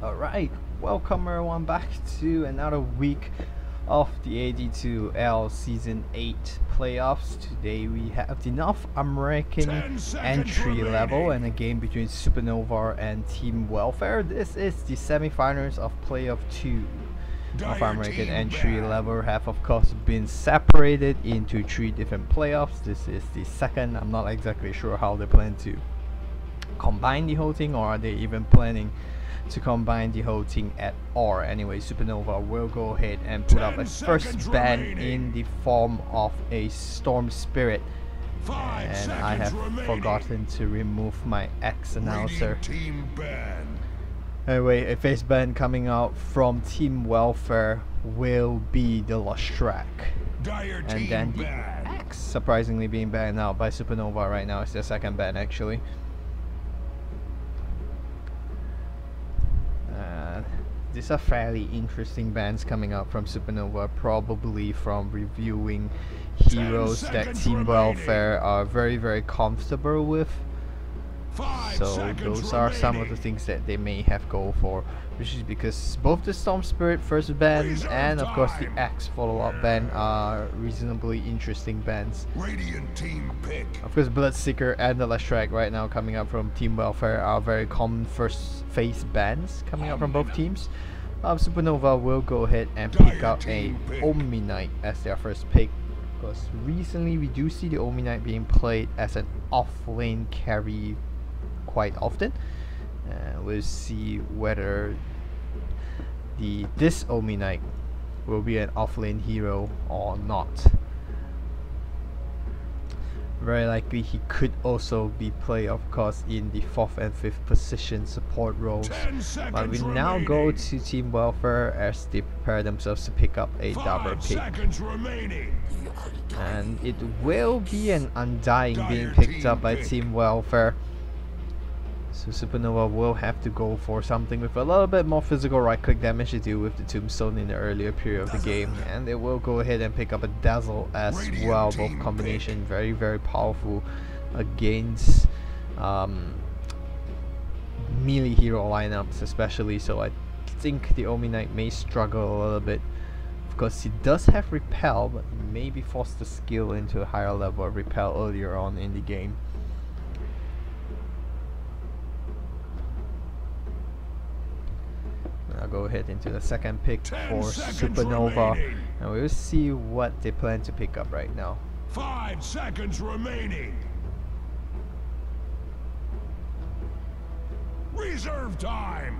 Alright, welcome everyone back to another week of the AD2L Season 8 playoffs. Today we have the North American entry level and a game between Supernova and Team Welfare. This is the semifinals of playoff 2. North American entry level have of course been separated into 3 different playoffs. This is the second. I'm not exactly sure how they plan to combine the whole thing, or are they even planning to combine the whole thing at all. Anyway, Supernova will go ahead and put up a first ban in the form of a Storm Spirit. And I have forgotten to remove my X announcer. Anyway, a face ban coming out from Team Welfare will be the Lostrak. And then the X surprisingly being banned out by Supernova right now. It's their second ban actually. These are fairly interesting bans coming out from Supernova, probably from reviewing heroes that Team Welfare are very comfortable with. So those are some of the things that they may have go for, which is because both the Storm Spirit first ban and of course the X follow-up ban are reasonably interesting bans. Of course, Bloodseeker and the Lostrak right now coming up from Team Welfare are very common first phase bans coming out from both teams. Supernova will go ahead and pick out a Omni Knight as their first pick, because recently we do see the Omni Knight being played as an off-lane carry quite often. We'll see whether this Omni Knight will be an off-lane hero or not. Very likely he could also be played of course in the 4th and 5th position support roles. But we now go to Team Welfare as they prepare themselves to pick up a double pick. And it will be an Undying being picked up by Team Welfare. So Supernova will have to go for something with a little bit more physical right click damage to deal with the Tombstone in the earlier period of the game, and they will go ahead and pick up a Dazzle as well. Both combination very powerful against melee hero lineups especially, so I think the Omni Knight may struggle a little bit. Of course he does have Repel, but may be forced to skill into a higher level of Repel earlier on in the game. I'll go ahead into the second pick for Supernova, and we'll see what they plan to pick up right now. 5 seconds remaining. Reserve time.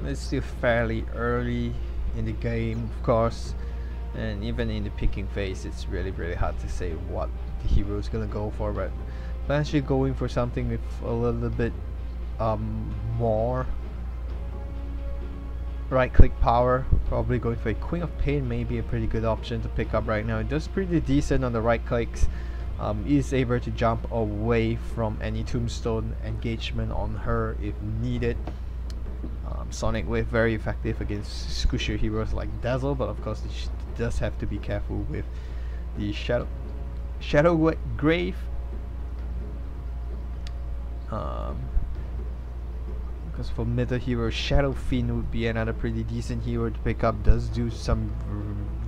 It's still fairly early in the game, of course, and even in the picking phase it's really hard to say what the hero is gonna go for, but I'm actually going for something with a little bit more right click power. Probably going for a Queen of Pain, may be a pretty good option to pick up right now. It does pretty decent on the right clicks. Is able to jump away from any Tombstone engagement on her if needed. Sonic Wave very effective against squishier heroes like Dazzle, but of course it does have to be careful with the Shadow Grave. Because for middle hero, Shadow Fiend would be another pretty decent hero to pick up. Does do some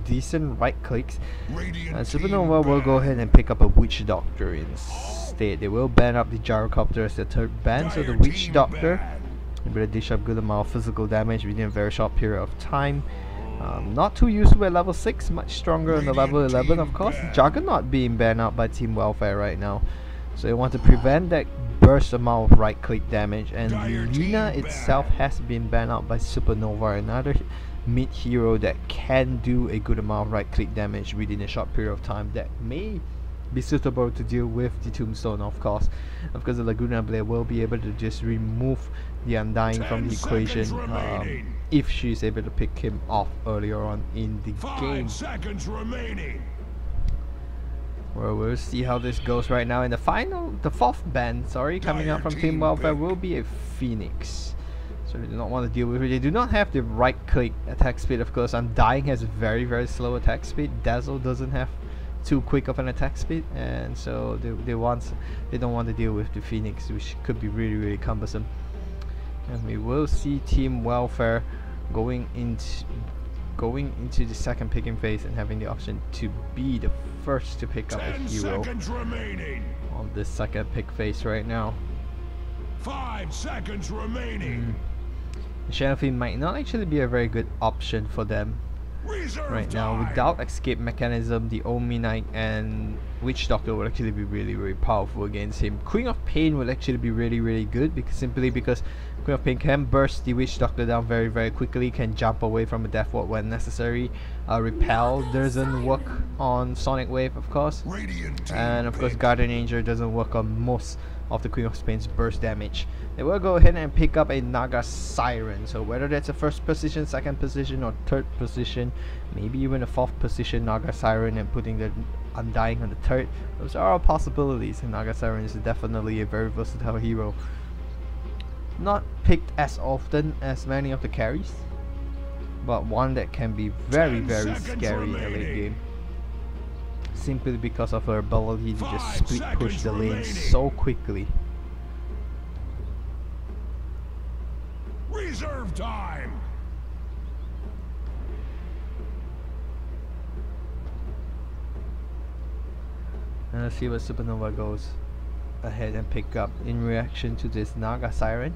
decent right clicks. Supernova will go ahead and pick up a Witch Doctor instead. They will ban up the Gyrocopter as the third ban, so the Witch Doctor able to dish up good amount of physical damage within a very short period of time. Not too useful at level 6, much stronger on the level 11 of course. Juggernaut being banned out by Team Welfare right now, so they want to prevent that burst amount of right click damage. And Lina itself has been banned out by Supernova, another mid hero that can do a good amount of right click damage within a short period of time, that may be suitable to deal with the Tombstone of course. Of course the Laguna Blade will be able to just remove the Undying from the equation if she's able to pick him off earlier on in the game. 5 seconds remaining. Well, we'll see how this goes right now. In the 4th ban, coming out from Team Welfare will be a Phoenix. So they do not want to deal with it. They do not have the right click attack speed, of course. Undying has very slow attack speed. Dazzle doesn't have too quick of an attack speed, and so they don't want to deal with the Phoenix, which could be really cumbersome. And we will see Team Welfare going into the second picking phase and having the option to be the first to pick up a hero on this second pick phase right now. 5 seconds remaining. Shadow Fiend might not actually be a very good option for them right now. Without escape mechanism, the Omni Knight and Witch Doctor will actually be really powerful against him. Queen of Pain will actually be really good, simply because Queen of Pain can burst the Witch Doctor down very quickly, can jump away from a Death Ward when necessary. Repel doesn't work on Sonic Wave, of course, and of course Guardian Angel doesn't work on most of the Queen of Pain's burst damage. They will go ahead and pick up a Naga Siren, so whether that's a first position, second position, or third position, maybe even a fourth position Naga Siren and putting the Undying on the third, those are all possibilities, and Naga Siren is definitely a very versatile hero. Not picked as often as many of the carries, but one that can be very scary in the late game, simply because of her ability to just split push the lane so quickly. Reserve time. And let's see what Supernova goes ahead and pick up in reaction to this Naga Siren.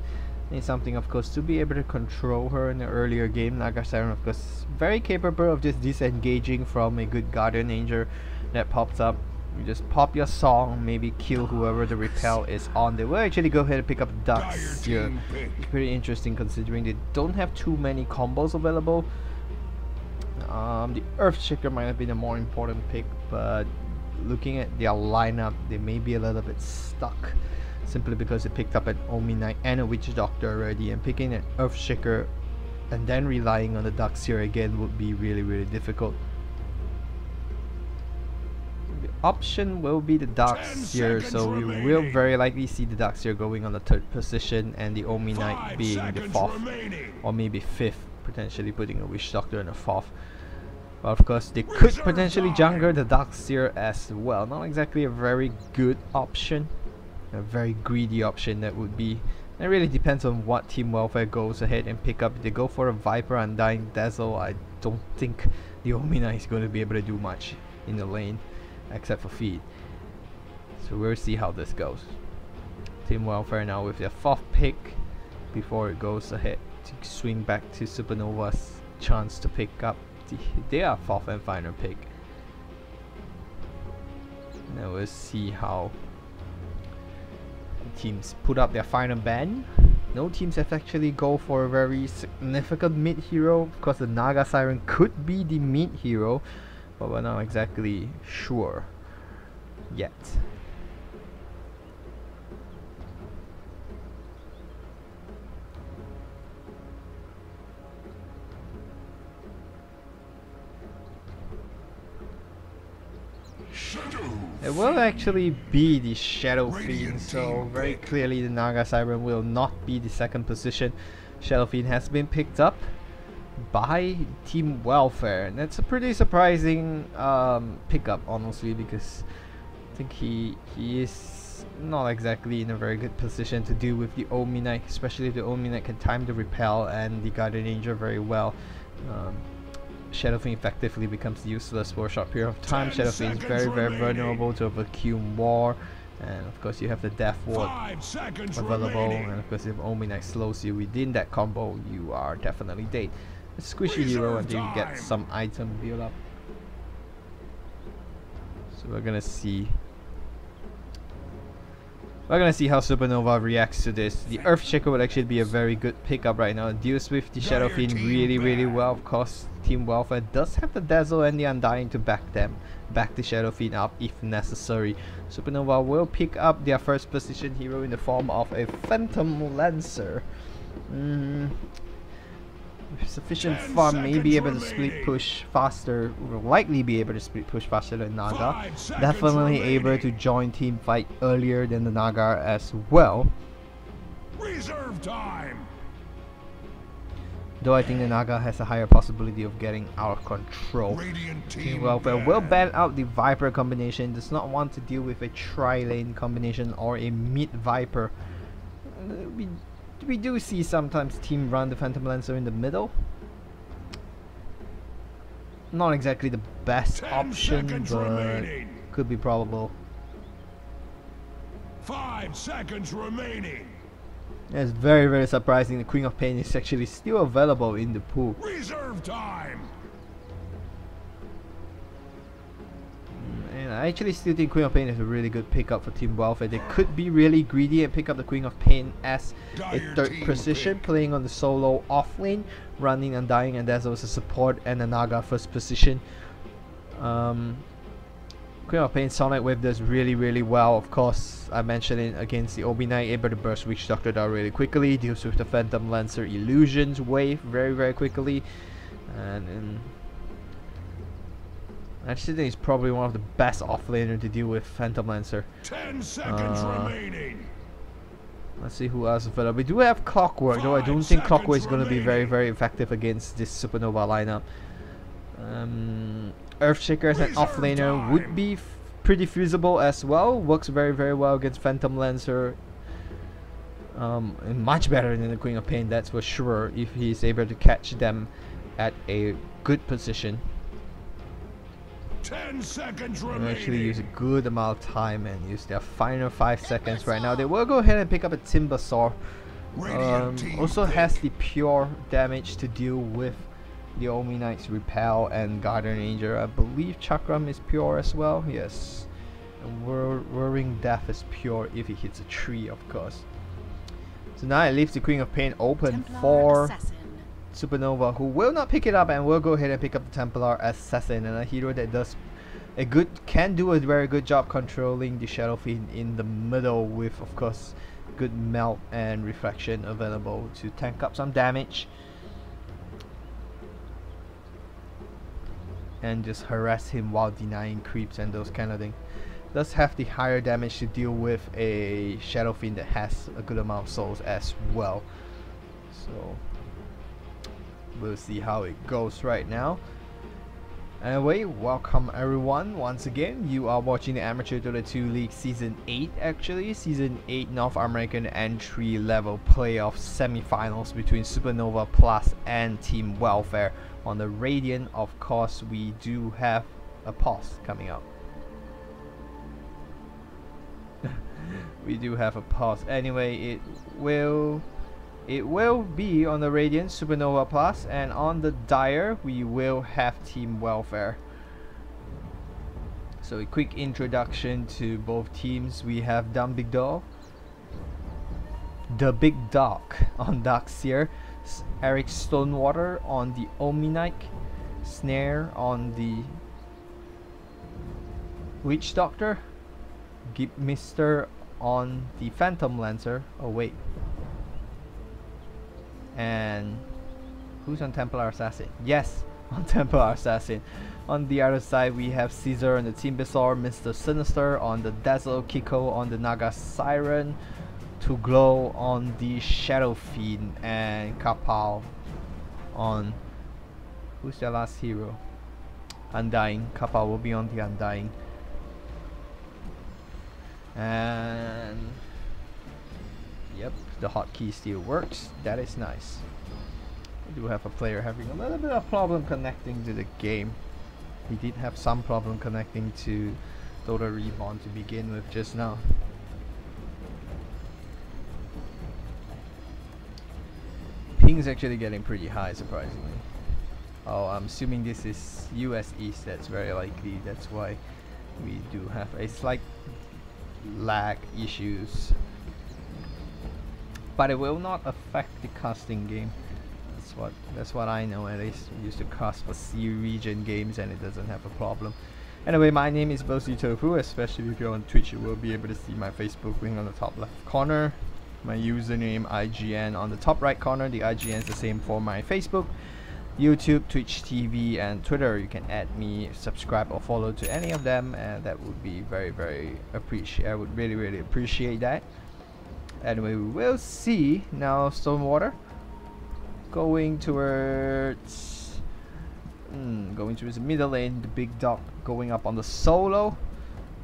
It's something, of course, to be able to control her in the earlier game. Naga Siren, of course, very capable of just disengaging from a good Guardian Angel that pops up. You just pop your song, maybe kill whoever the repel is on. They will actually go ahead and pick up Ducks here. It's pretty interesting considering they don't have too many combos available. The Earthshaker might have been a more important pick, but looking at their lineup, they may be a little bit stuck, simply because they picked up an Omni Knight and a Witch Doctor already, and picking an Earthshaker and then relying on the Ducks here again would be really difficult. The option will be the Ducks here, so we will very likely see the Ducks here going on the third position and the Omni Knight being the fourth or maybe fifth, potentially putting a Witch Doctor in the fourth. But of course they could potentially jungle the Ducks here as well. Not exactly a very good option, a very greedy option that would be. It really depends on what Team Welfare goes ahead and pick up. If they go for a Viper Undying Dazzle, I don't think the Omni Knight is going to be able to do much in the lane except for feed. So we'll see how this goes. Team Welfare now with their fourth pick before it goes ahead to swing back to Supernova's chance to pick up their fourth and final pick. Now we'll see how teams put up their final ban. No teams have actually go for a very significant mid hero. Of course the Naga Siren could be the mid hero, but we're not exactly sure yet. It will actually be the Shadow Fiend, so very clearly the Naga Siren will not be the second position. Shadow Fiend has been picked up by Team Welfare, and that's a pretty surprising pickup, honestly, because I think he is not exactly in a very good position to deal with the Omni Knight, especially if the Omni Knight can time the repel and the Guardian Angel very well. Shadow Fiend effectively becomes useless for a short period of time. Shadow Fiend is very vulnerable to a vacuum war, and of course you have the Death Ward available, and of course if Omni Knight slows you within that combo, you are definitely dead. A squishy hero until you get some item build up. So we're gonna see how Supernova reacts to this. The Earthshaker would actually be a very good pickup right now. It deals with the Shadow Fiend really well. Of course, Team Welfare does have the Dazzle and the Undying to back the Shadow Fiend up if necessary. Supernova will pick up their first position hero in the form of a Phantom Lancer. With sufficient farm, may be able to split push faster, will likely be able to split push faster than Naga. Definitely able to join team fight earlier than the Naga as well. Reserve time. though I think the Naga has a higher possibility of getting out of control. Team Welfare will ban out the Viper combination, does not want to deal with a tri-lane combination or a mid Viper. We do see sometimes team run the Phantom Lancer in the middle. Not exactly the best option, but remaining. Could be probable. 5 seconds remaining. It's very, very surprising the Queen of Pain is actually still available in the pool. Reserve time. And I actually still think Queen of Pain is a really good pickup for Team Welfare. They could be really greedy and pick up the Queen of Pain as a third position, playing on the solo off lane, running Undying, and there's also support and a Naga first position. Queen of Pain Sonic Wave does really, really well. Of course, I mentioned it against the OB Knight, able to burst Witch Doctor down really quickly, deals with the Phantom Lancer Illusions wave very, very quickly. And I actually think he's probably one of the best offlaner to deal with Phantom Lancer. 10 seconds remaining. Let's see who else is available. We do have Clockwork, though I don't think Clockwork is going to be very, very effective against this Supernova lineup. Earthshaker as an offlaner would be pretty feasible as well. Works very, very well against Phantom Lancer. And much better than the Queen of Pain, that's for sure, if he's able to catch them at a good position. 10 seconds remaining. Actually use a good amount of time and use their final 5 seconds right now. They will go ahead and pick up a Timbersaw. Also has the pure damage to deal with the Omi Knight's Repel and Guardian Angel. I believe Chakram is pure as well. Yes. And Whirring Death is pure if he hits a tree, of course. So now it leaves the Queen of Pain open for Supernova, who will not pick it up and will go ahead and pick up the Templar Assassin, and a hero that does can do a very good job controlling the Shadow Fiend in the middle, with of course good melt and reflection available to tank up some damage and just harass him while denying creeps and those kind of things. Does have the higher damage to deal with a Shadow Fiend that has a good amount of souls as well. So we'll see how it goes right now. Anyway, welcome everyone once again. You are watching the Amateur Dota 2 League Season 8 actually. Season 8 North American entry level playoff semifinals between Supernova Plus and Team Welfare. On the Radiant, of course, we do have a pause coming up. We do have a pause. Anyway, it will be on the Radiant Supernova Plus, and on the Dire we will have Team Welfare. So a quick introduction to both teams. We have the Big Dog on Darkseer, Eric Stonewater on the Omi Knight, Snare on the Witch Doctor, Mister on the Phantom Lancer. Oh wait. And who's on Templar Assassin? Yes, on Templar Assassin. On the other side we have Caesar on the Timbersaw, Mr. Sinister on the Dazzle, Kiko on the Naga Siren, Tuglo on the Shadow Fiend, and Kapal on, who's their last hero? Undying. Kapal will be on the Undying. And yep, the hotkey still works. That is nice. We do have a player having a little bit of problem connecting to the game. He did have some problem connecting to Dota Reborn to begin with just now. Ping is actually getting pretty high, surprisingly. Oh, I'm assuming this is US East. That's very likely. That's why we do have a slight lag issues. But it will not affect the casting game. That's what I know at least. We used to cast for C region games and it doesn't have a problem. Anyway, my name is BouNcYToufU. Especially if you're on Twitch, you will be able to see my Facebook link on the top left corner. My username IGN on the top right corner. The IGN is the same for my Facebook, YouTube, Twitch TV, and Twitter. You can add me, subscribe, or follow to any of them, and that would be very, very appreciated. I would really, really appreciate that. Anyway, we will see now. Stonewater going towards the middle lane. The big dog going up on the solo.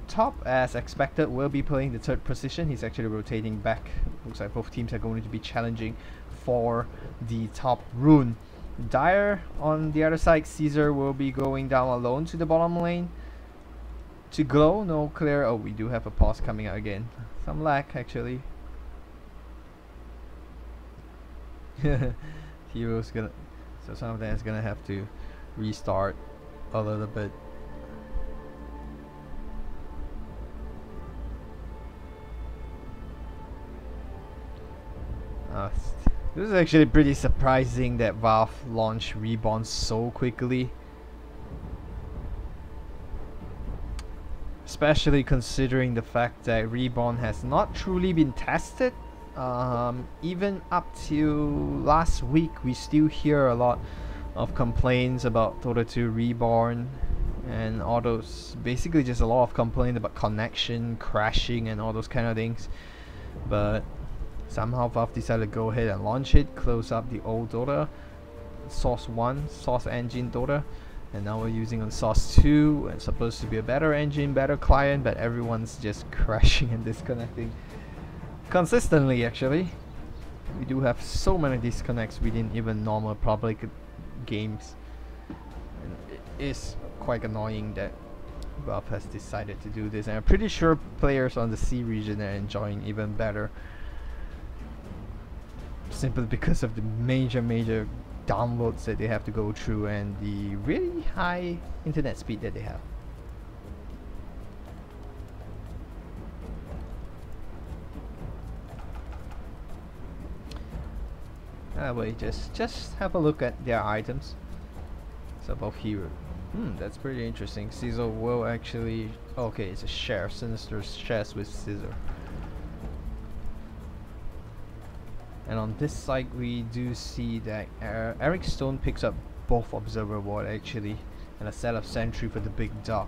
Top, as expected, will be playing the third position. He's actually rotating back. Looks like both teams are going to be challenging for the top rune. Dire on the other side, Caesar will be going down alone to the bottom lane. To Glow, no clear. Oh, we do have a pause coming out again. Some lag actually. Hero's gonna, so some of that is gonna have to restart a little bit. This is actually pretty surprising that Valve launched Reborn so quickly, especially considering the fact that Reborn has not truly been tested. Even up to last week, we still hear a lot of complaints about Dota 2 Reborn and all those, basically just a lot of complaints about connection, crashing and all those kind of things. But somehow Valve decided to go ahead and launch it, close up the old Dota, Source 1, Source Engine Dota, and now we're using on Source 2. It's supposed to be a better engine, better client, but everyone's just crashing and disconnecting consistently. Actually, we do have so many disconnects within even normal public games, and it is quite annoying that Valve has decided to do this, and I'm pretty sure players on the C region are enjoying even better, simply because of the major downloads that they have to go through and the really high internet speed that they have. Wait, just have a look at their items. So both hero. That's pretty interesting. Caesar will actually, okay, it's a share. Sinister shares with Caesar. And on this side, we do see that Eric Stone picks up both Observer Ward actually, and a set of Sentry for the big dog.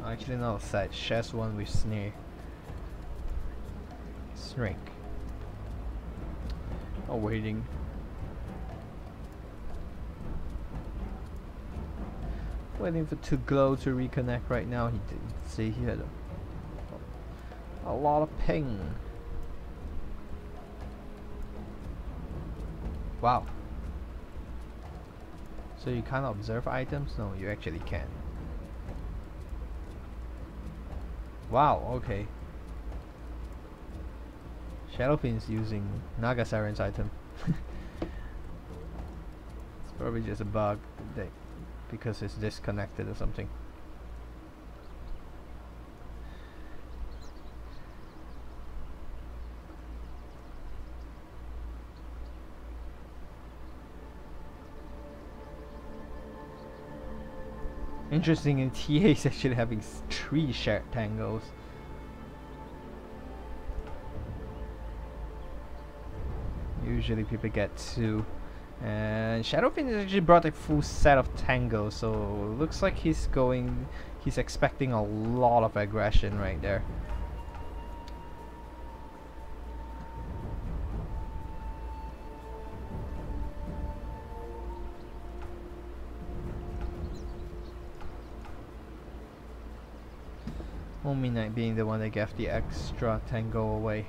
Actually, not a set. Shares one with Snare. Shrink. Oh, waiting. Waiting for To Glow to reconnect right now. He did say he had a lot of ping. Wow. So you can't observe items? No, you actually can. Wow, okay. Shadowfin's using Naga Siren's item. It's probably just a bug that because it's disconnected or something. Interesting, in TA is actually having 3 shared tangos. Usually people get 2. And Shadowfin has actually brought a full set of tangos, so looks like he's expecting a lot of aggression right there. Midnight being the one that gave the extra tango away.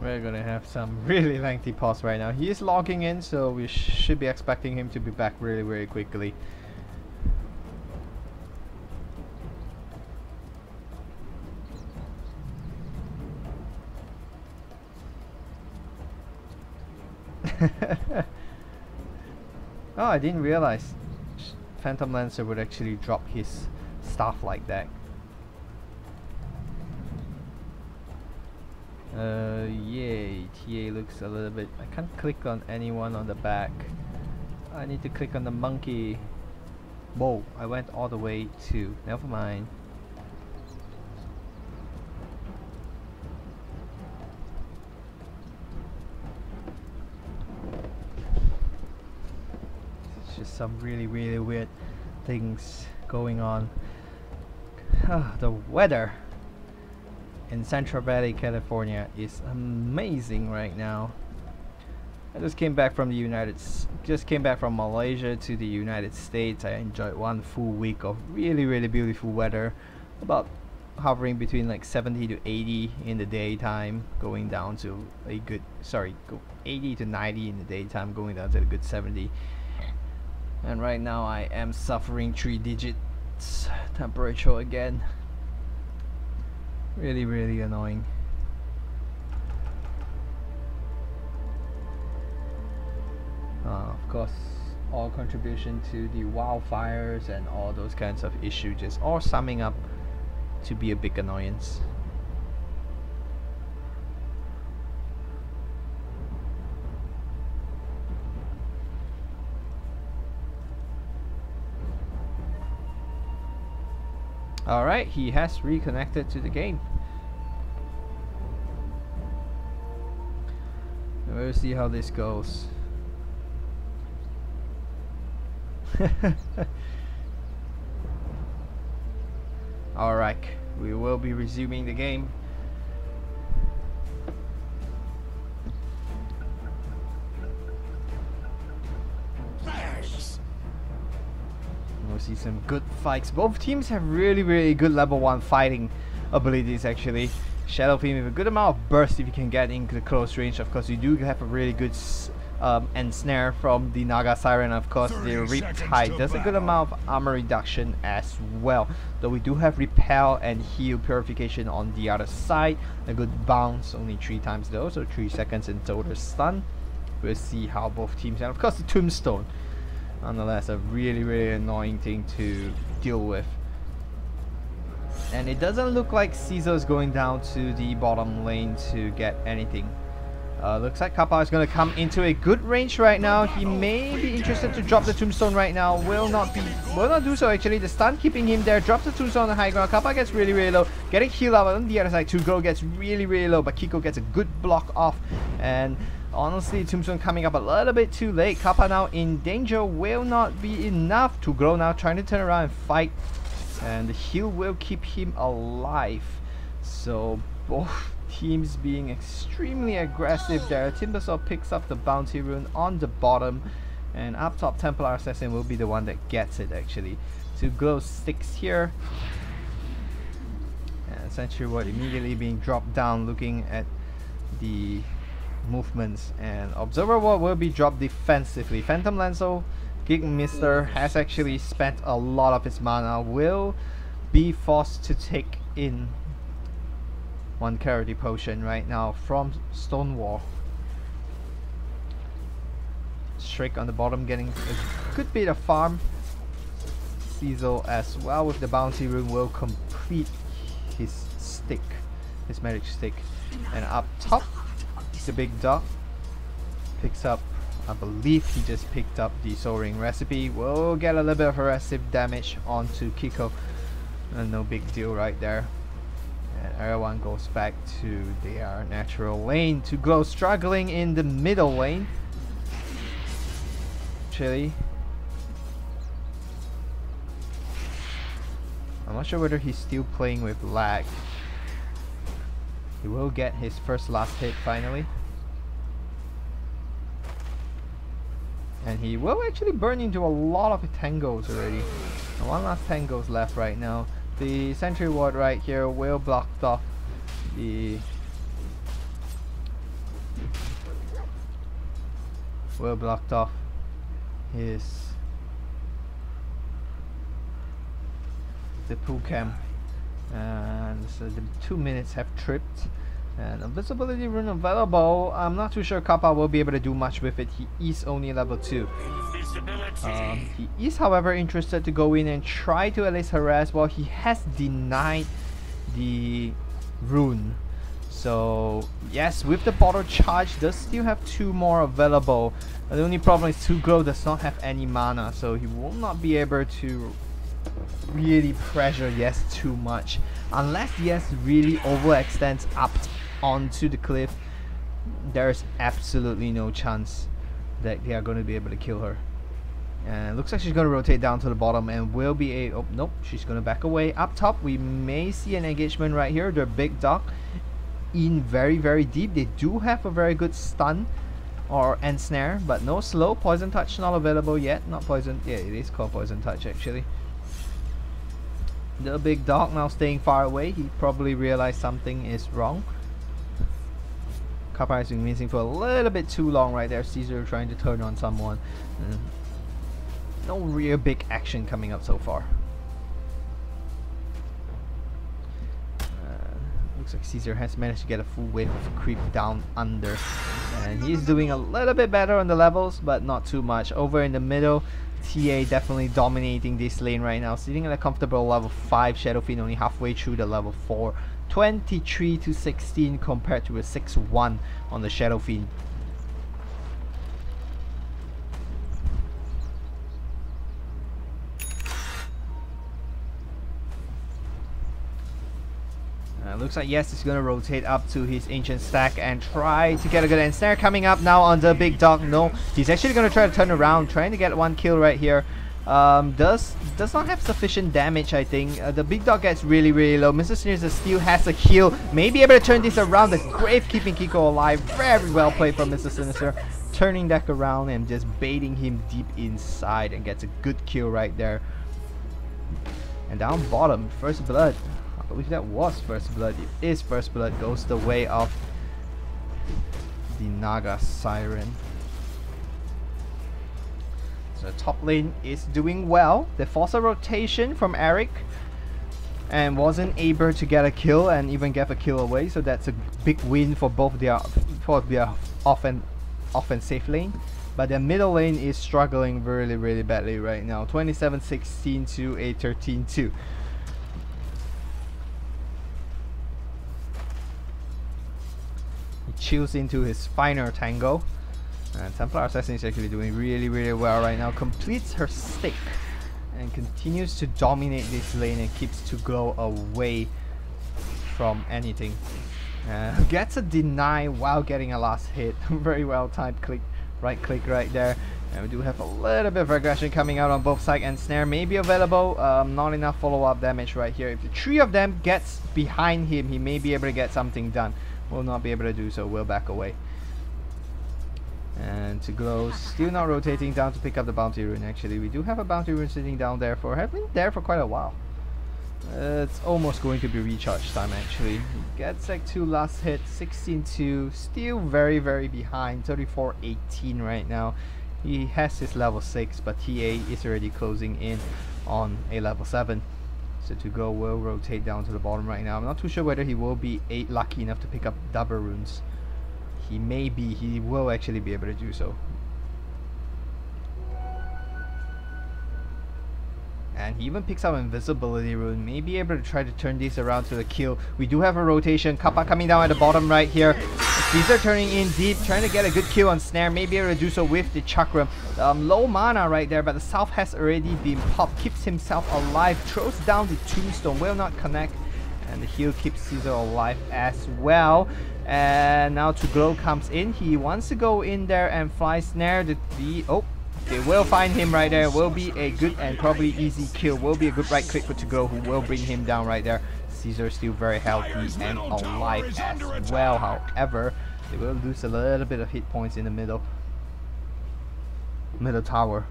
We're gonna have some really lengthy pause right now. He is logging in, so we should be expecting him to be back really quickly. Oh, I didn't realize Phantom Lancer would actually drop his stuff like that. Yay, TA looks a little bit... I can't click on anyone on the back. I need to click on the monkey. Whoa, I went all the way to... Never mind. It's just some really weird things going on. The weather in Central Valley, California is amazing right now. I just came back from Malaysia to the United States. I enjoyed one full week of really beautiful weather, about hovering between like 70 to 80 in the daytime, going down to a good 80 to 90 in the daytime, going down to a good 70. And right now I am suffering 3 digits temperature again. Really annoying. Of course, all contribution to the wildfires and all those kinds of issues just all summing up to be a big annoyance. Alright, he has reconnected to the game. We'll see how this goes. Alright, we will be resuming the game. We'll see some good fights. Both teams have really good level 1 fighting abilities actually. Shadow Fiend with a good amount of burst if you can get into the close range. Of course, you do have a really good ensnare from the Naga Siren. Of course, the Riptide does a good amount of armor reduction as well. Though we do have Repel and Heal Purification on the other side. A good bounce, only 3 times though, so 3 seconds in total stun. We'll see how both teams, and of course the Tombstone. Nonetheless, a really annoying thing to deal with. And it doesn't look like Caesar is going down to the bottom lane to get anything. Looks like Kappa is going to come into a good range right now. He may be interested to drop the Tombstone right now. Will not do so actually. The stun keeping him there. Drops the Tombstone on the high ground. Kappa gets really low. Getting healed up on the other side. 2Go gets really low, but Kiko gets a good block off. And honestly, Tombstone coming up a little bit too late. Kappa now in danger. Will not be enough. 2Go now trying to turn around and fight. And the heal will keep him alive. So both teams being extremely aggressive there. Timbersaw picks up the bounty rune on the bottom, and up top Templar Assassin will be the one that gets it actually. 2 glow sticks here, and Sentry Ward immediately being dropped down, looking at the movements, and Observer Ward will be dropped defensively. Phantom Lancer Gig Mister has actually spent a lot of his mana, will be forced to take in 1 Clarity Potion right now from Stonewall. Shrek on the bottom getting a good bit of farm. Cecil as well with the bounty rune will complete his stick, his magic stick. And up top, the big dog picks up, I believe he just picked up the Soaring Recipe. We'll get a little bit of aggressive damage onto Kiko. No big deal right there. And everyone goes back to their natural lane. 2Glow struggling in the middle lane. Chili. I'm not sure whether he's still playing with lag. He will get his first last hit finally. And he will actually burn into a lot of tangos already. And 1 last tango's left right now. The Sentry Ward right here will block off the... Will blocked off his... the pool cam. And so the 2 minutes have tripped. And invisibility rune available. I'm not too sure Kappa will be able to do much with it. He is only level 2. He is however interested to go in and try to at least harass. Well, he has denied the rune. So yes, with the bottle charge, does still have 2 more available. The only problem is 2Glow does not have any mana, so he will not be able to really pressure Yes too much. Unless Yes really overextends up onto the cliff, there's absolutely no chance that they are going to be able to kill her. And looks like she's going to rotate down to the bottom and will be a... oh, nope, she's going to back away. Up top, we may see an engagement right here. The big dog in very, very deep. They do have a very good stun or ensnare, but no slow. Poison touch not available yet. Not poison. Yeah, it is called poison touch actually. The big dog now staying far away. He probably realized something is wrong. Kappa has been missing for a little bit too long right there. Caesar trying to turn on someone. No real big action coming up so far. Looks like Caesar has managed to get a full wave of creep down under, and he's doing a little bit better on the levels, but not too much. Over in the middle, TA definitely dominating this lane right now, sitting at a comfortable level 5. Shadow Fiend only halfway through the level 4. 23 to 16 compared to a 6-1 on the Shadow Fiend. Looks like Yes is going to rotate up to his ancient stack and try to get a good ensnare coming up now on the big dog. No, he's actually going to try to turn around, trying to get 1 kill right here. Does not have sufficient damage, I think. The big dog gets really, really low. Mr. Sinister still has a heal. May be able to turn this around. The Grave keeping Kiko alive. Very well played from Mr. Sinister. Turning that around and just baiting him deep inside and gets a good kill right there. And down bottom, first blood. I believe that was first blood. It is first blood. Goes the way of the Naga Siren. So the top lane is doing well. They force a rotation from Eric and wasn't able to get a kill and even get a kill away. So that's a big win for both their offensive lane. But their middle lane is struggling really, really badly right now. 27-16 to a 13-2. Chills into his final tango. Templar Assassin is actually doing really, really well right now. Completes her stick and continues to dominate this lane and keeps 2Glow away from anything. Gets a deny while getting a last hit. Very well timed click, right click right there. And we do have a little bit of aggression coming out on both sides, and snare may be available. Not enough follow-up damage right here. If the 3 of them gets behind him, he may be able to get something done. Will not be able to do so, will back away. And 2Glow still not rotating down to pick up the bounty rune. Actually, we do have a bounty rune sitting down there for, have been there for quite a while. It's almost going to be recharge time actually. Gets like 2 last hit, 16-2, still very, very behind, 34-18 right now. He has his level 6, but TA is already closing in on a level 7. So 2Glow will rotate down to the bottom right now. I'm not too sure whether he will be lucky enough to pick up double runes. He may be, he will actually be able to do so. And he even picks up invisibility rune. May be able to try to turn this around to the kill. We do have a rotation. Kappa coming down at the bottom right here. Caesar turning in deep, trying to get a good kill on snare. May be able to do so with the chakram. Low mana right there, but the south has already been popped. Keeps himself alive. Throws down the tombstone. Will not connect. And the heal keeps Caesar alive as well. And now 2Glow comes in. He wants to go in there and fly snare. Oh, they will find him right there. Will be a good and probably easy kill. Will be a good right click for 2Glow, who will bring him down right there. Caesar still very healthy and alive as well. However, they will lose a little bit of hit points in the middle tower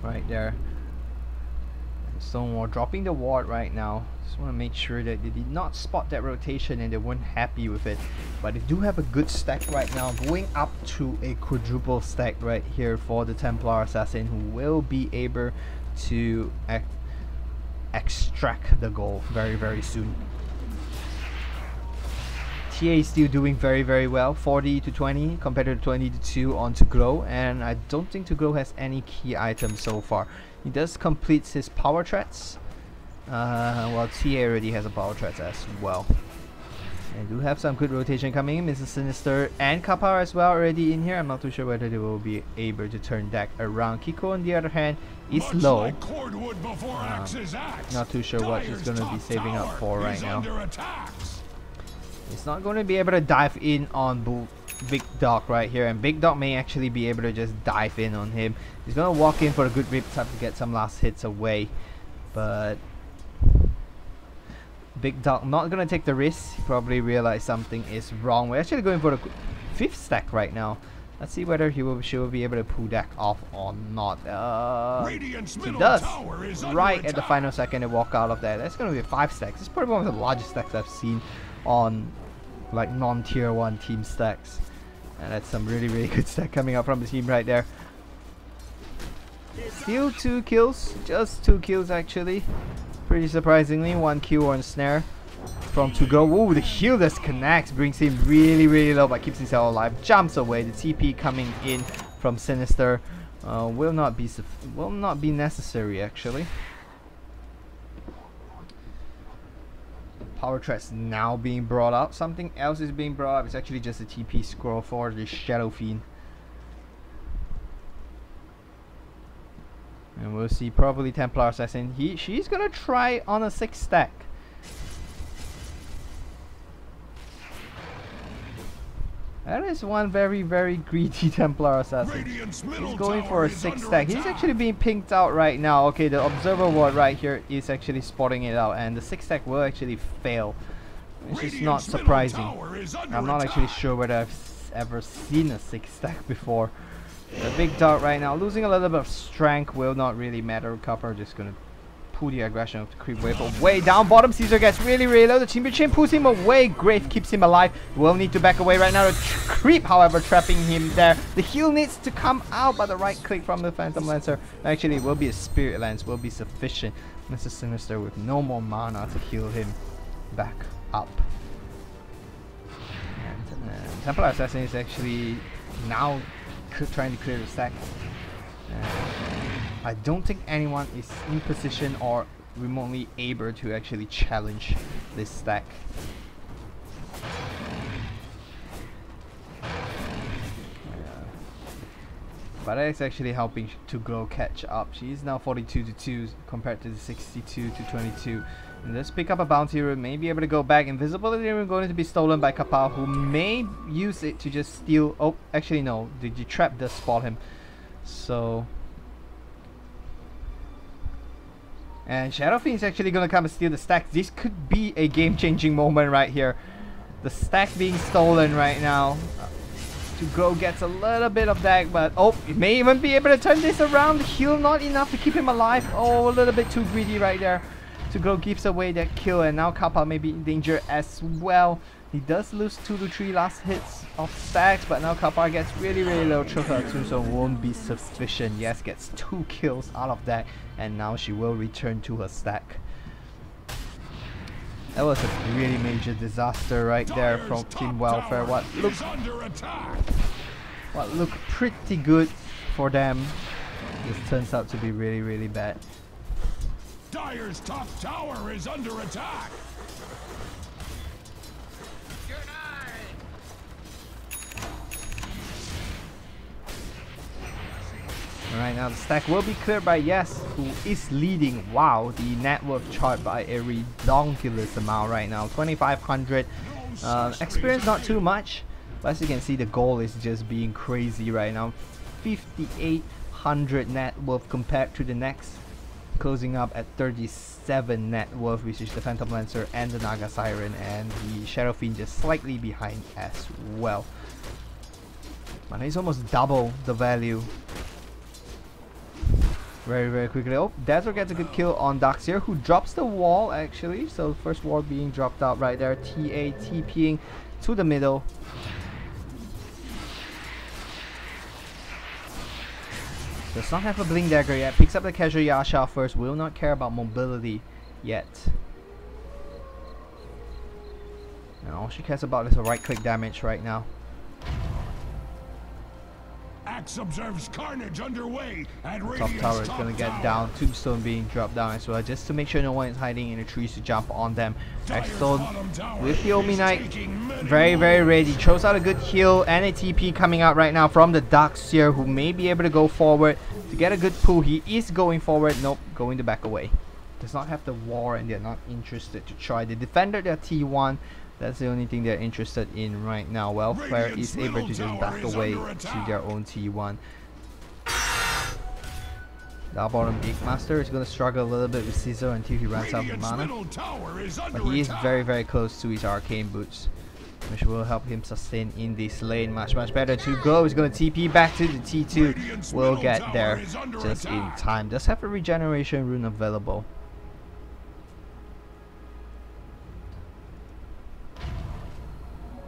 right there. Stonewall dropping the ward right now. Just want to make sure that they did not spot that rotation and they weren't happy with it. But they do have a good stack right now, going up to a quadruple stack right here for the Templar Assassin, who will be able to extract the goal very, very soon. TA is still doing very, very well. 40 to 20 compared to 20 to 2 on 2Glow, and I don't think 2Glow has any key items so far. He does complete his power threats. Well, TA already has a power threat as well. They do have some good rotation coming in. Mr. Sinister and Kappa as well already in here. I'm not too sure whether they will be able to turn deck around. Kiko on the other hand is Much low. like cordwood before axe's axe, Not too sure what she's Dyer's going to be top saving up tower for right is now. under attacks. It's not going to be able to dive in on Big Dog right here, and Big Dog may actually be able to just dive in on him. He's going to walk in for a good rip tap to get some last hits away, but Big Dog not going to take the risk. He probably realized something is wrong. We're actually going for the 5th stack right now. Let's see whether she will be able to pull that off or not. He does. Right at the final second to walk out of that. That's going to be 5 stacks. It's probably one of the largest stacks I've seen on like non-tier 1 team stacks. And that's some really good stack coming up from the team right there. Still 2 kills. Just 2 kills actually. Pretty surprisingly, 1 kill on snare from to go. Ooh, the heal that connects brings him really low but keeps himself alive. Jumps away. The TP coming in from Sinister will not be necessary actually. Power threats now being brought up. Something else is being brought up. It's actually just a TP scroll for the Shadow Fiend. And we'll see probably Templar Assassin. She's gonna try on a 6 stack. That is one very greedy Templar Assassin. He's going for a 6 stack. He's actually being pinked out right now. Okay, the observer ward right here is actually spotting it out, and the 6 stack will actually fail. Which is not surprising. I'm not actually sure whether I've ever seen a 6 stack before. The Big Dog right now losing a little bit of strength will not really matter. Copper just gonna pull the aggression of the creep wave away. Down bottom, Caesar gets really low. The Champion pulls him away. Grave keeps him alive. Will need to back away right now. The creep, however, trapping him there. The heal needs to come out, but the right click from the Phantom Lancer actually will be a Spirit Lance, will be sufficient. Mr. Sinister with no more mana to heal him back up. And Templar Assassin is actually now trying to clear the stack. I don't think anyone is in position or remotely able to actually challenge this stack. But it's actually helping to go catch up. She is now 42-2 compared to the 62-22. And let's pick up a bounty rune, may be able to go back. Invisibility rune going to be stolen by Kappa, who may use it to just steal. Oh, actually no, the trap does spot him. So, and Shadow Fiend is actually gonna come and steal the stack. This could be a game-changing moment right here. The stack being stolen right now. To go gets a little bit of that, but oh, he may even be able to turn this around. The heal not enough to keep him alive. Oh, a little bit too greedy right there. To go gives away that kill, and now Kappa may be in danger as well. He does lose 2 to 3 last hits of stacks, but now Kappa gets really low. Choker Tombstone won't be sufficient. Yes, gets 2 kills out of that, and now she will return to her stack. That was a really major disaster right there from Team Welfare. What looked pretty good for them just turns out to be really bad. Dyer's top tower is under attack. Alright, now the stack will be cleared by Yes, who is leading, wow, the net worth chart by a redonkulous amount right now. 2,500. Experience not too much, but as you can see, the goal is just being crazy right now. 5,800 net worth compared to the next, closing up at 37 net worth, which is the Phantom Lancer and the Naga Siren, and the Shadow Fiend just slightly behind as well. But he's almost double the value. Very quickly. Oh, Dazzler gets a good kill on Darkseer, who drops the wall actually. So first wall being dropped out right there. TA TPing to the middle. Does not have a blink dagger yet. Picks up the casual Yasha first. Will not care about mobility yet. And all she cares about is a right click damage right now. Max observes carnage underway at Top Radiant's tower is gonna get tower. down. Tombstone being dropped down as well, just to make sure no one is hiding in the trees to jump on them. X-Stone with the Omi Knight, very ready. Throws out a good heal and a TP coming out right now from the Darkseer, who may be able to go forward to get a good pull. He is going forward. Nope, going to back away. Does not have the war and they're not interested to try. They defended their T1. That's the only thing they're interested in right now. Welfare is able to just back away to their own T1. The bottom Big Master is going to struggle a little bit with Caesar until he runs out of mana. But he is very close to his Arcane Boots, which will help him sustain in this lane. Much better to go. He's going to TP back to the T2. Will get there just in time. Does have a regeneration rune available.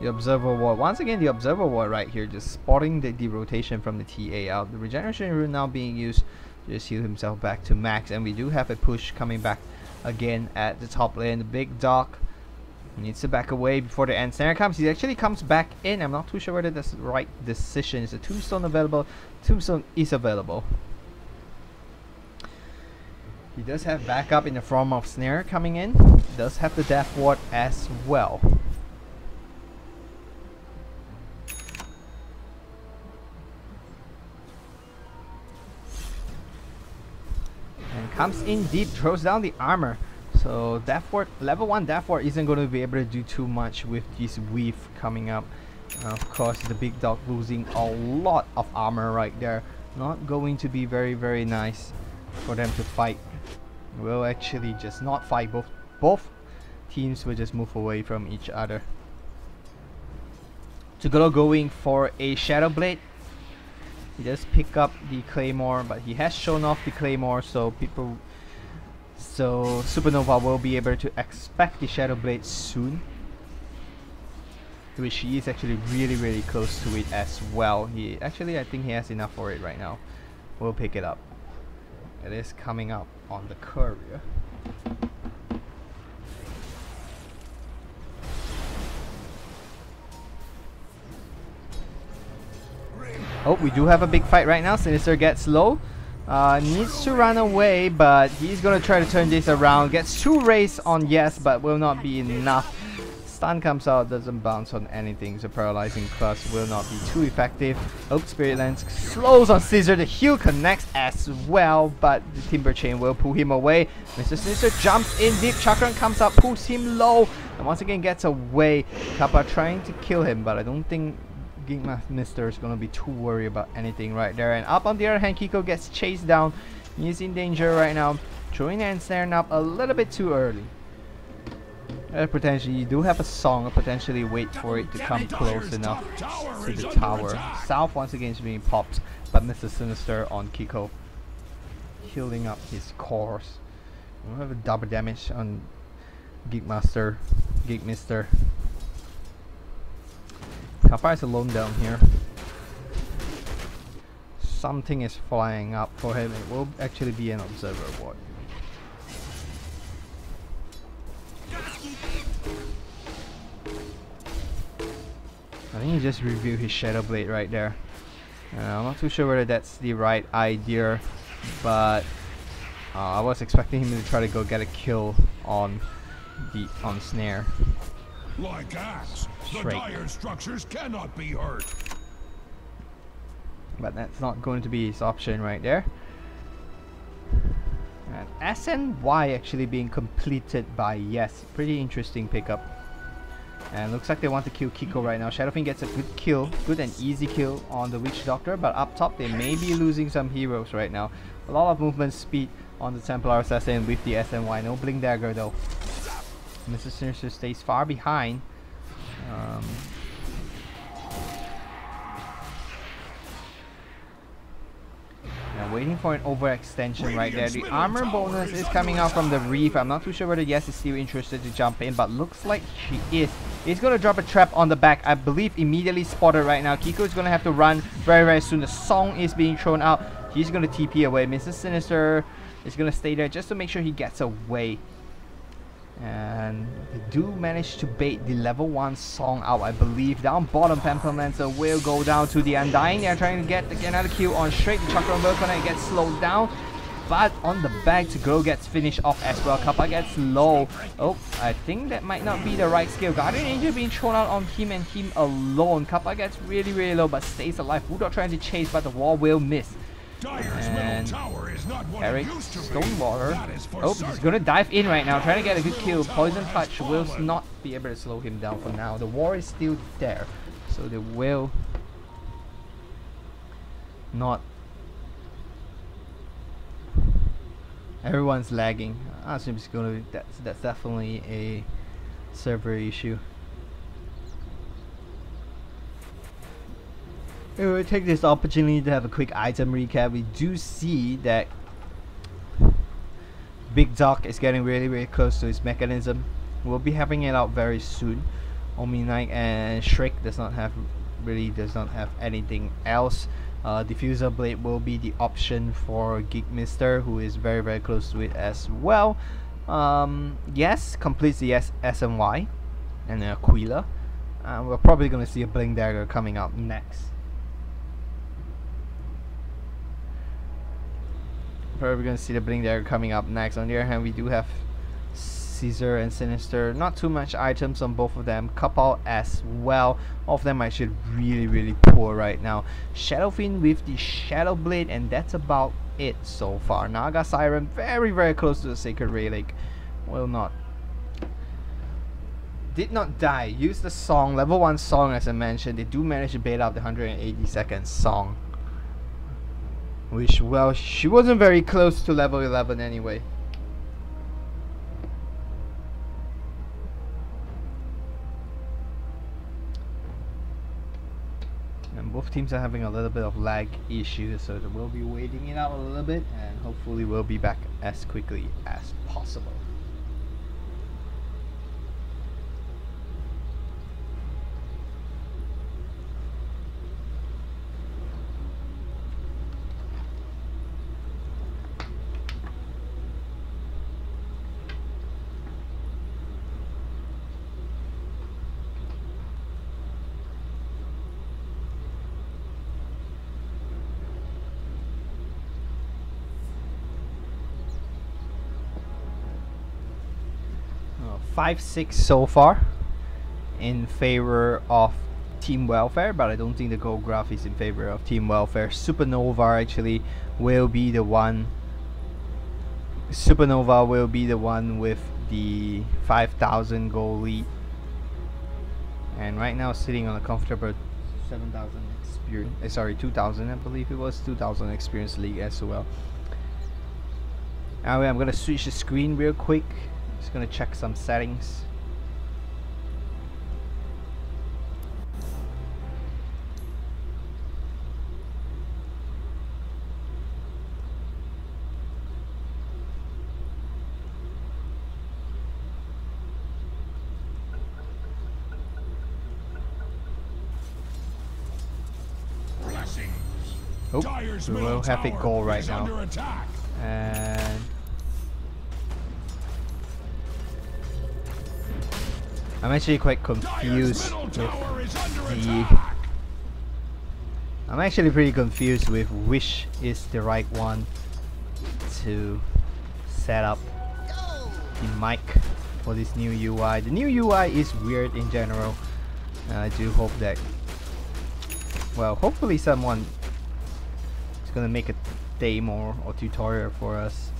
The Observer Ward. Once again, the Observer Ward right here, just spotting the rotation from the TA out. The regeneration rune now being used to just heal himself back to max. And we do have a push coming back again at the top lane. The big dog needs to back away before the end snare comes. He actually comes back in. I'm not too sure whether that's the right decision. Is a Tombstone available? Tombstone is available. He does have backup in the form of snare coming in. Does have the Death Ward as well. And comes in deep, throws down the armor. So Death Ward, level 1 Death Ward isn't going to be able to do too much with this weave coming up. Of course, the big dog losing a lot of armor right there. Not going to be very nice for them to fight. Will actually just not fight. Both teams will just move away from each other. Tugolo going for a Shadow Blade. He does pick up the Claymore, but he has shown off the Claymore, so Supernova will be able to expect the Shadow Blade soon. Which he is actually really close to it as well. He actually, I think he has enough for it right now. We'll pick it up. It is coming up on the courier. Oh, we do have a big fight right now. Sinister gets low. Needs to run away, but he's gonna try to turn this around. Gets 2 rays on yes, but will not be enough. Stun comes out, doesn't bounce on anything, so Paralyzing Plus will not be too effective. Oak Spirit Lance slows on Scissor. The heal connects as well, but the Timber Chain will pull him away. Mr. Sinister jumps in deep. Chakran comes up, pulls him low, and once again gets away. Kappa trying to kill him, but I don't think Mister is gonna be too worried about anything right there. And up on the other hand, Kiko gets chased down. He's in danger right now. Throwing and snaring up a little bit too early. Potentially, you do have a song. Potentially wait for it to come close enough to the tower. South once again is being popped, but Mr. Sinister on Kiko, healing up his cores. We'll have a double damage on Geek Mister. Kappa is alone down here. Something is flying up for him. It will actually be an Observer Ward. I think he just revealed his Shadow Blade right there. I'm not too sure whether that's the right idea, but I was expecting him to try to go get a kill on Snare. Like axe, the dire structures cannot be hurt. But that's not going to be his option right there. And SNY actually being completed by yes. Pretty interesting pickup. And looks like they want to kill Kiko right now. Shadowfiend gets a good kill, good and easy kill on the Witch Doctor, but up top they may be losing some heroes right now. A lot of movement speed on the Templar Assassin with the SNY. No Blink Dagger though. Mr. Sinister stays far behind. Now waiting for an overextension right there. The armor bonus is coming out from the Reef. I'm not too sure whether Yes is still interested to jump in, but looks like she is. He's going to drop a trap on the back. I believe immediately spotted right now. Kiko is going to have to run very soon. The song is being thrown out. He's going to TP away. Mr. Sinister is going to stay there just to make sure he gets away. And they do manage to bait the level 1 Song out, I believe. Down bottom, Pamplementer will go down to the Undying. They're trying to get another kill on straight. The Chakra will connect, gets slowed down. But on the back, to go gets finished off as well. Kappa gets low. Oh, I think that might not be the right skill. Guardian Angel being thrown out on him and him alone. Kappa gets really, really low but stays alive. BouNcYToufU trying to chase, but the wall will miss. And Eric Stonewater. Oh, he's gonna dive in right now, trying to get a good kill. Poison Touch will not be able to slow him down for now. The war is still there, so they will not. Everyone's lagging. I assume it's gonna be, that's definitely a server issue. We will take this opportunity to have a quick item recap. We do see that Big Dog is getting really, really close to his mechanism. We'll be having it out very soon. Omni Knight and Shrek does not have anything else. Diffuser Blade will be the option for Geek Mister, who is very, very close to it as well. Yes, completes the SNY and Aquila. We're probably gonna see a Blink Dagger coming out next. Probably gonna see the Blink Dagger coming up next. On the other hand, we do have Caesar and Sinister. Not too much items on both of them. Couple as well. All of them are actually really, really poor right now. Shadowfiend with the Shadow Blade, and that's about it so far. Naga Siren very, very close to the Sacred Relic. Did not die. Use the song, level 1 song as I mentioned. They do manage to bait out the 180-second song. Which, well, she wasn't very close to level 11 anyway. And both teams are having a little bit of lag issues, so they will be waiting it out a little bit, and hopefully we'll be back as quickly as possible. Oh, 5-6 so far in favor of Team Welfare, but I don't think the gold graph is in favor of Team Welfare. Supernova actually will be the one. Supernova will be the one with the 5,000 gold lead, and right now sitting on a comfortable 7,000 experience. Sorry, 2,000. I believe it was 2,000 experience league as well. Anyway, I'm gonna switch the screen real quick. Just gonna check some settings. Oh, we will have a goal right now. And I'm actually quite confused with I'm actually pretty confused with which is the right one to set up the mic for this new UI. The new UI is weird in general. I do hope that, well, hopefully someone is gonna make a demo or tutorial for us.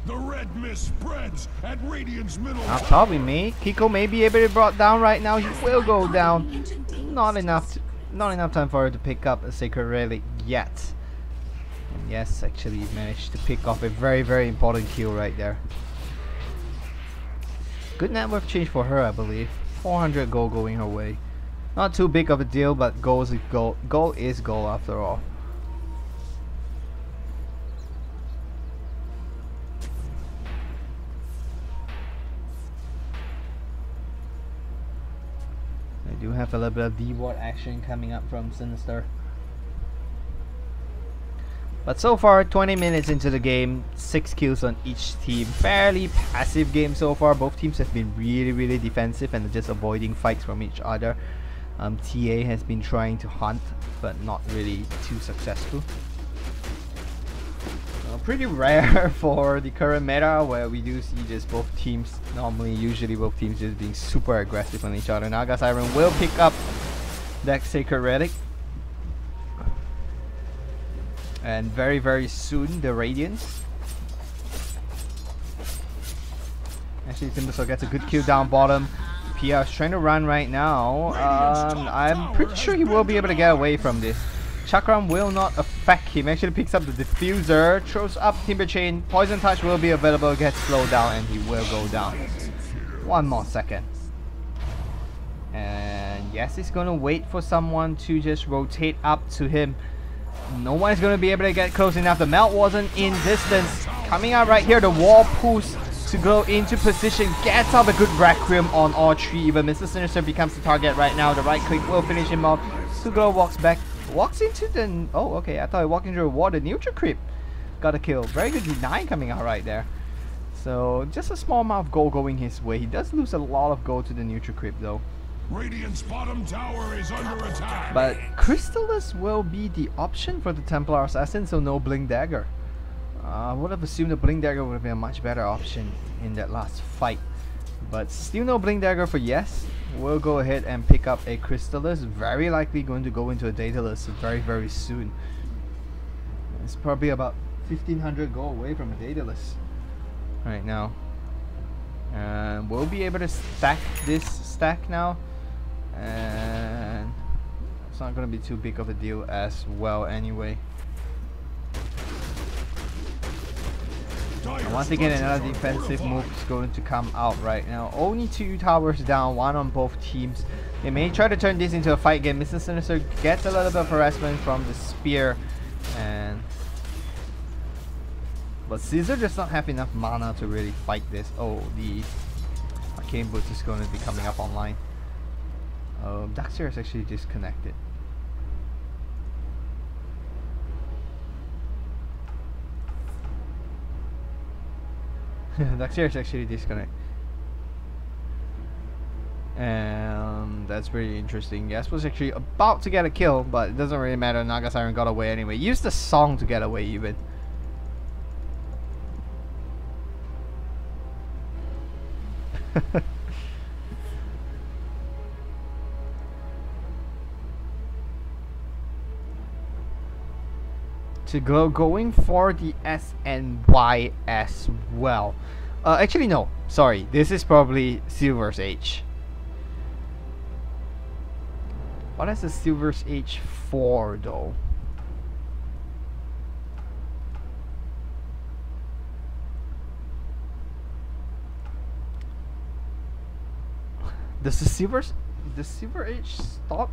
The red mist spreads at Radiant's middle. Probably me. Kiko may be able to be brought down right now. He will go down. Not enough time for her to pick up a Sacred Relic yet. And yes, actually managed to pick off a very, very important kill right there. Good net worth change for her, I believe. 400 gold going her way. Not too big of a deal, but gold is gold. Gold is gold after all. I do have a little bit of D-ward action coming up from Sinister. But so far, 20 minutes into the game, 6 kills on each team. Fairly passive game so far. Both teams have been really defensive and just avoiding fights from each other. TA has been trying to hunt, but not really too successful. Pretty rare for the current meta, where we do see just both teams, usually both teams just being super aggressive on each other. Naga Siren will pick up that Sacred Relic. And very soon, the Radiance. Actually, Timbersaw gets a good kill down bottom. PR is trying to run right now. I'm pretty sure he will be able to get away from this. Chakram will not affect him. Actually picks up the diffuser, throws up Timber Chain. Poison Touch will be available, gets slowed down, and he will go down. One more second. And yes, he's gonna wait for someone to just rotate up to him. No one is gonna be able to get close enough. The melt wasn't in distance. Coming out right here, the wall pulls to go into position, gets out a good Requiem on all three. Even Mr. Sinister becomes the target right now. The right click will finish him off. Sugro walks back, walks into the... Oh, okay, I thought he walked into a wall. The neutral creep got a kill. Very good denying coming out right there. So, just a small amount of gold going his way. He does lose a lot of gold to the neutral creep though. Radiant's bottom tower is under attack. But Crystallis will be the option for the Templar Assassin, so no Blink Dagger. I would have assumed the Blink Dagger would have been a much better option in that last fight. But still no Blink Dagger for Yes. We'll go ahead and pick up a Crystallis. Very likely going to go into a Daedalus very soon. It's probably about 1500 gold away from a Daedalus right now. And we'll be able to stack this stack now. And it's not going to be too big of a deal as well anyway. And once again, another defensive move is going to come out right now. Only 2 towers down, 1 on both teams. They may try to turn this into a fight game. Mr. Sinister gets a little bit of harassment from the spear, but Caesar does not have enough mana to really fight this. Oh, the Arcane Boots is going to be coming up online. Daxter is actually disconnected. Daxter is actually disconnected. And that's pretty interesting. Yes was actually about to get a kill, but it doesn't really matter. Naga Siren got away anyway. Use the song to get away even. To going for the SNY as well. Actually no, sorry, this is probably Silver's Age. What is the Silver's Age for though? Does the Silver Age stop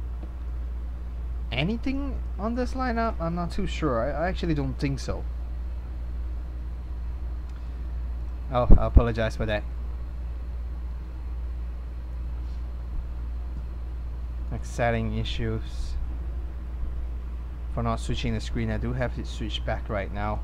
anything on this lineup? I'm not too sure. I actually don't think so. Oh, I apologize for that. Like setting issues for not switching the screen. I do have it switched back right now.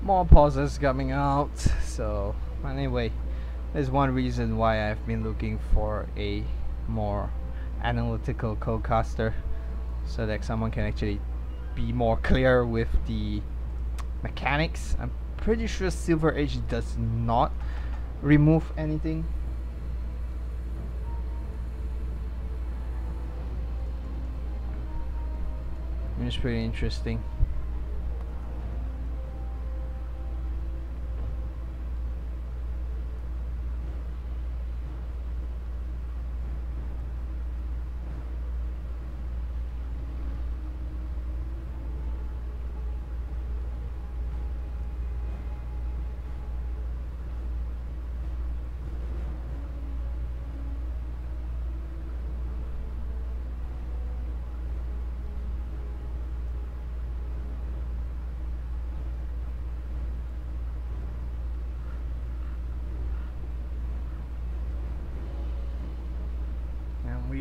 More pauses coming out. So anyway, there's one reason why I've been looking for a more analytical co-caster, so that someone can actually be more clear with the mechanics. I'm pretty sure Silver Age does not remove anything. It's pretty interesting.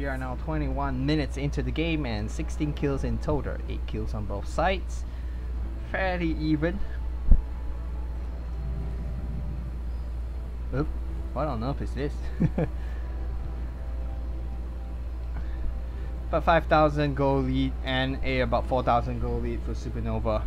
we are now 21 minutes into the game and 16 kills in total. 8 kills on both sides. Fairly even. Oop, what on earth is this? About 5,000 gold lead and about 4,000 gold lead for Supernova.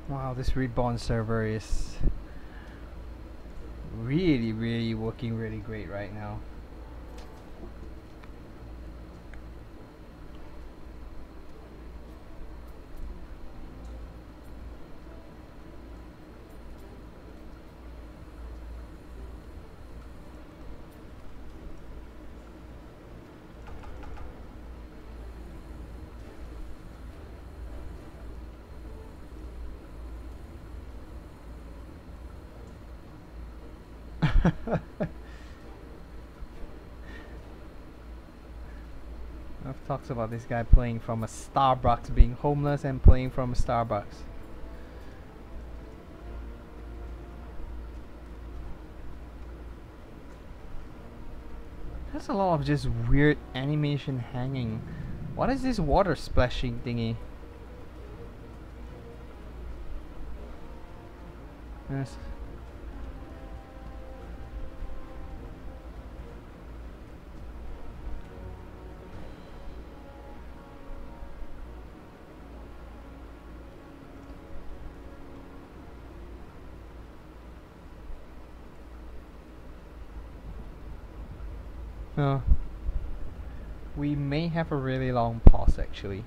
Wow, this reborn server is really working really great right now. I've talked about this guy playing from a Starbucks, being homeless and playing from a Starbucks. There's a lot of just weird animation hanging. What is this water splashing thingy? Yes. We may have a really long pause actually.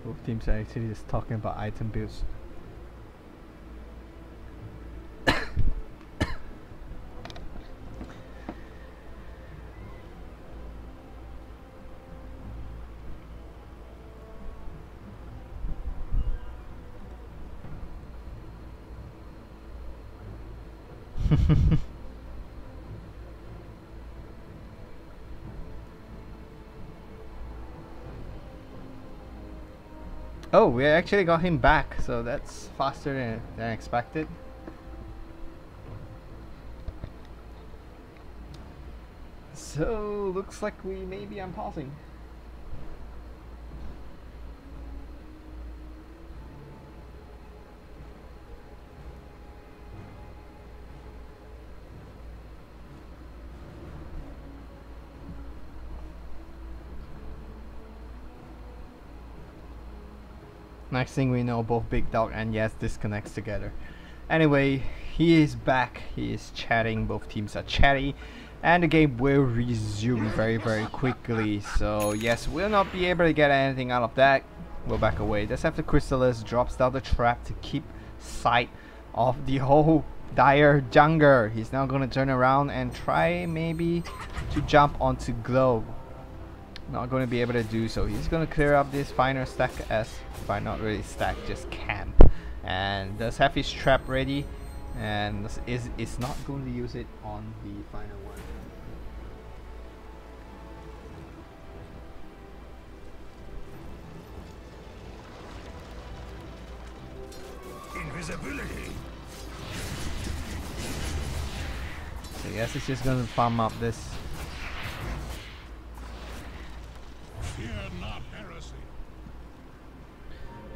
Both teams are actually just talking about item builds. Oh, we actually got him back, so that's faster than expected. So, looks like we may be unpausing. Next thing we know, both Big Dog and Yes disconnects together. Anyway, he is back. He is chatting. Both teams are chatty. And the game will resume very quickly. So yes, we'll not be able to get anything out of that. We'll back away. Just after Chrysalis drops down the trap to keep sight of the whole Dire Jungler. He's now going to turn around and try maybe to jump onto Glow. Not going to be able to do so. He's going to clear up this final stack as, by not really stack, just camp. And does have his trap ready, and is not going to use it on the final one. Invisibility. So yes, it's just going to farm up this. Fear not heresy.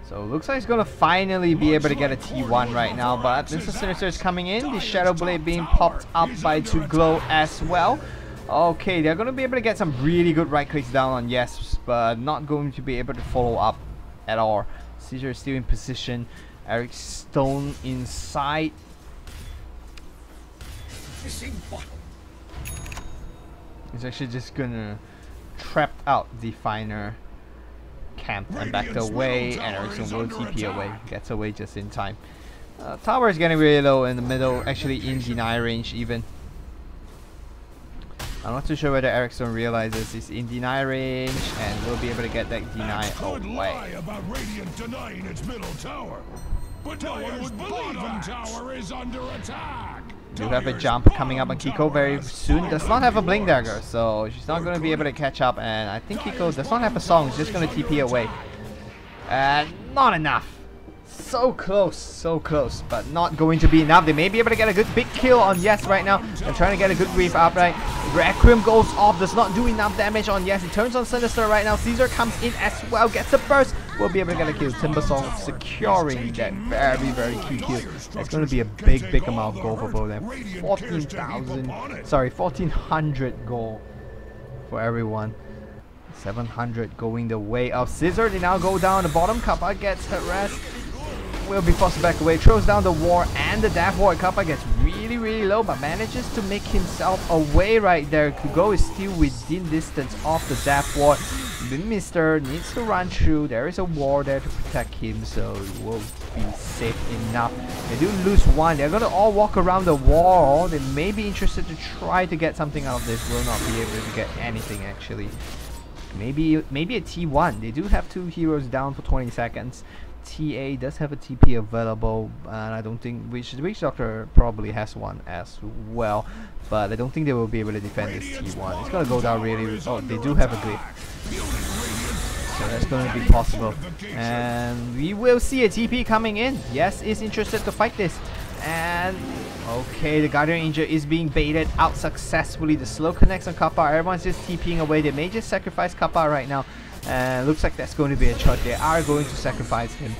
So looks like he's going to finally be able to get a T1 right now, but Mr. Sinister is coming in. The Shadow Blade being popped up by 2Glow as well. Okay, they're going to be able to get some really good right clicks down on Yes, but not going to be able to follow up at all. Caesar is still in position. Eric Stone inside. He's actually just gonna trap out the Finer camp and back away, and Ericsson will TP away. Gets away just in time. Tower is getting really low in the middle, actually in deny range even. I'm not too sure whether Ericsson realizes he's in deny range and will be able to get that deny away. About Radiant denying its middle tower. But no one would believe that. Tower is under attack. Do have a jump coming up on Kiko very soon. Does not have a Blink Dagger, so she's not going to be able to catch up. And I think Kiko does not have a song. She's just going to TP away. And not enough. So close, but not going to be enough. They may be able to get a good big kill on Yes right now. They're trying to get a good grief upright. Requiem goes off, does not do enough damage on Yes. He turns on Sinister right now. Caesar comes in as well, gets a burst. Will be able to get a kill. Timbersong securing that very key kill. That's going to be a big amount of gold for both of them. 1400 gold for everyone. 700 going the way of Scissor. They now go down the bottom. Kappa gets harassed. Will be forced back away. Throws down the war and the Death Ward. Kappa gets really low, but manages to make himself away right there. Kugo is still within distance of the Death Ward. Mister needs to run through. There is a war there to protect him, so he will be safe enough. They do lose one. They're gonna all walk around the wall. They may be interested to try to get something out of this. Will not be able to get anything actually. Maybe a T1. They do have 2 heroes down for 20 seconds. TA does have a TP available, and I don't think Witch Doctor probably has one as well, but I don't think they will be able to defend this T1. It's gonna go down really. Oh, they do have a glyph, so that's gonna be possible, and we will see a TP coming in. Yes, is interested to fight this, and okay, the Guardian Angel is being baited out successfully. The slow connects on Kappa. Everyone's just TPing away. They may just sacrifice Kappa right now. Looks like that's going to be a choice. They are going to sacrifice him,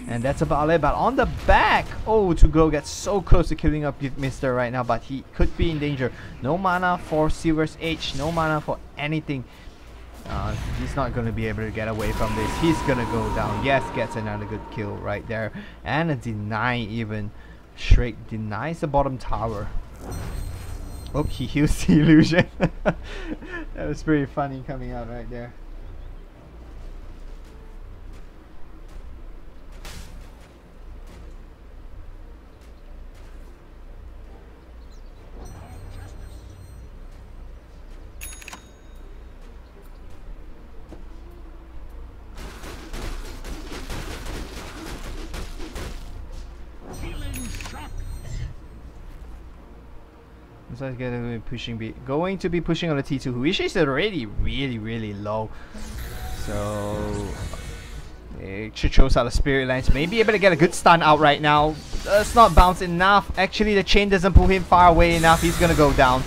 and that's about it. But on the back, oh, 2Glow gets so close to killing up Mister right now, but he could be in danger. No mana for Silver's Age, no mana for anything. He's not going to be able to get away from this. He's going to go down. Yes, gets another good kill right there, and a deny even. Shrek denies the bottom tower. Oh, he heals the illusion. That was pretty funny coming out right there. So it's going to be pushing on the T2, which is already really low. So it shows out the Spirit Lance. May be able to get a good stun out right now. Does not bounce enough. Actually, the chain doesn't pull him far away enough. He's gonna go down.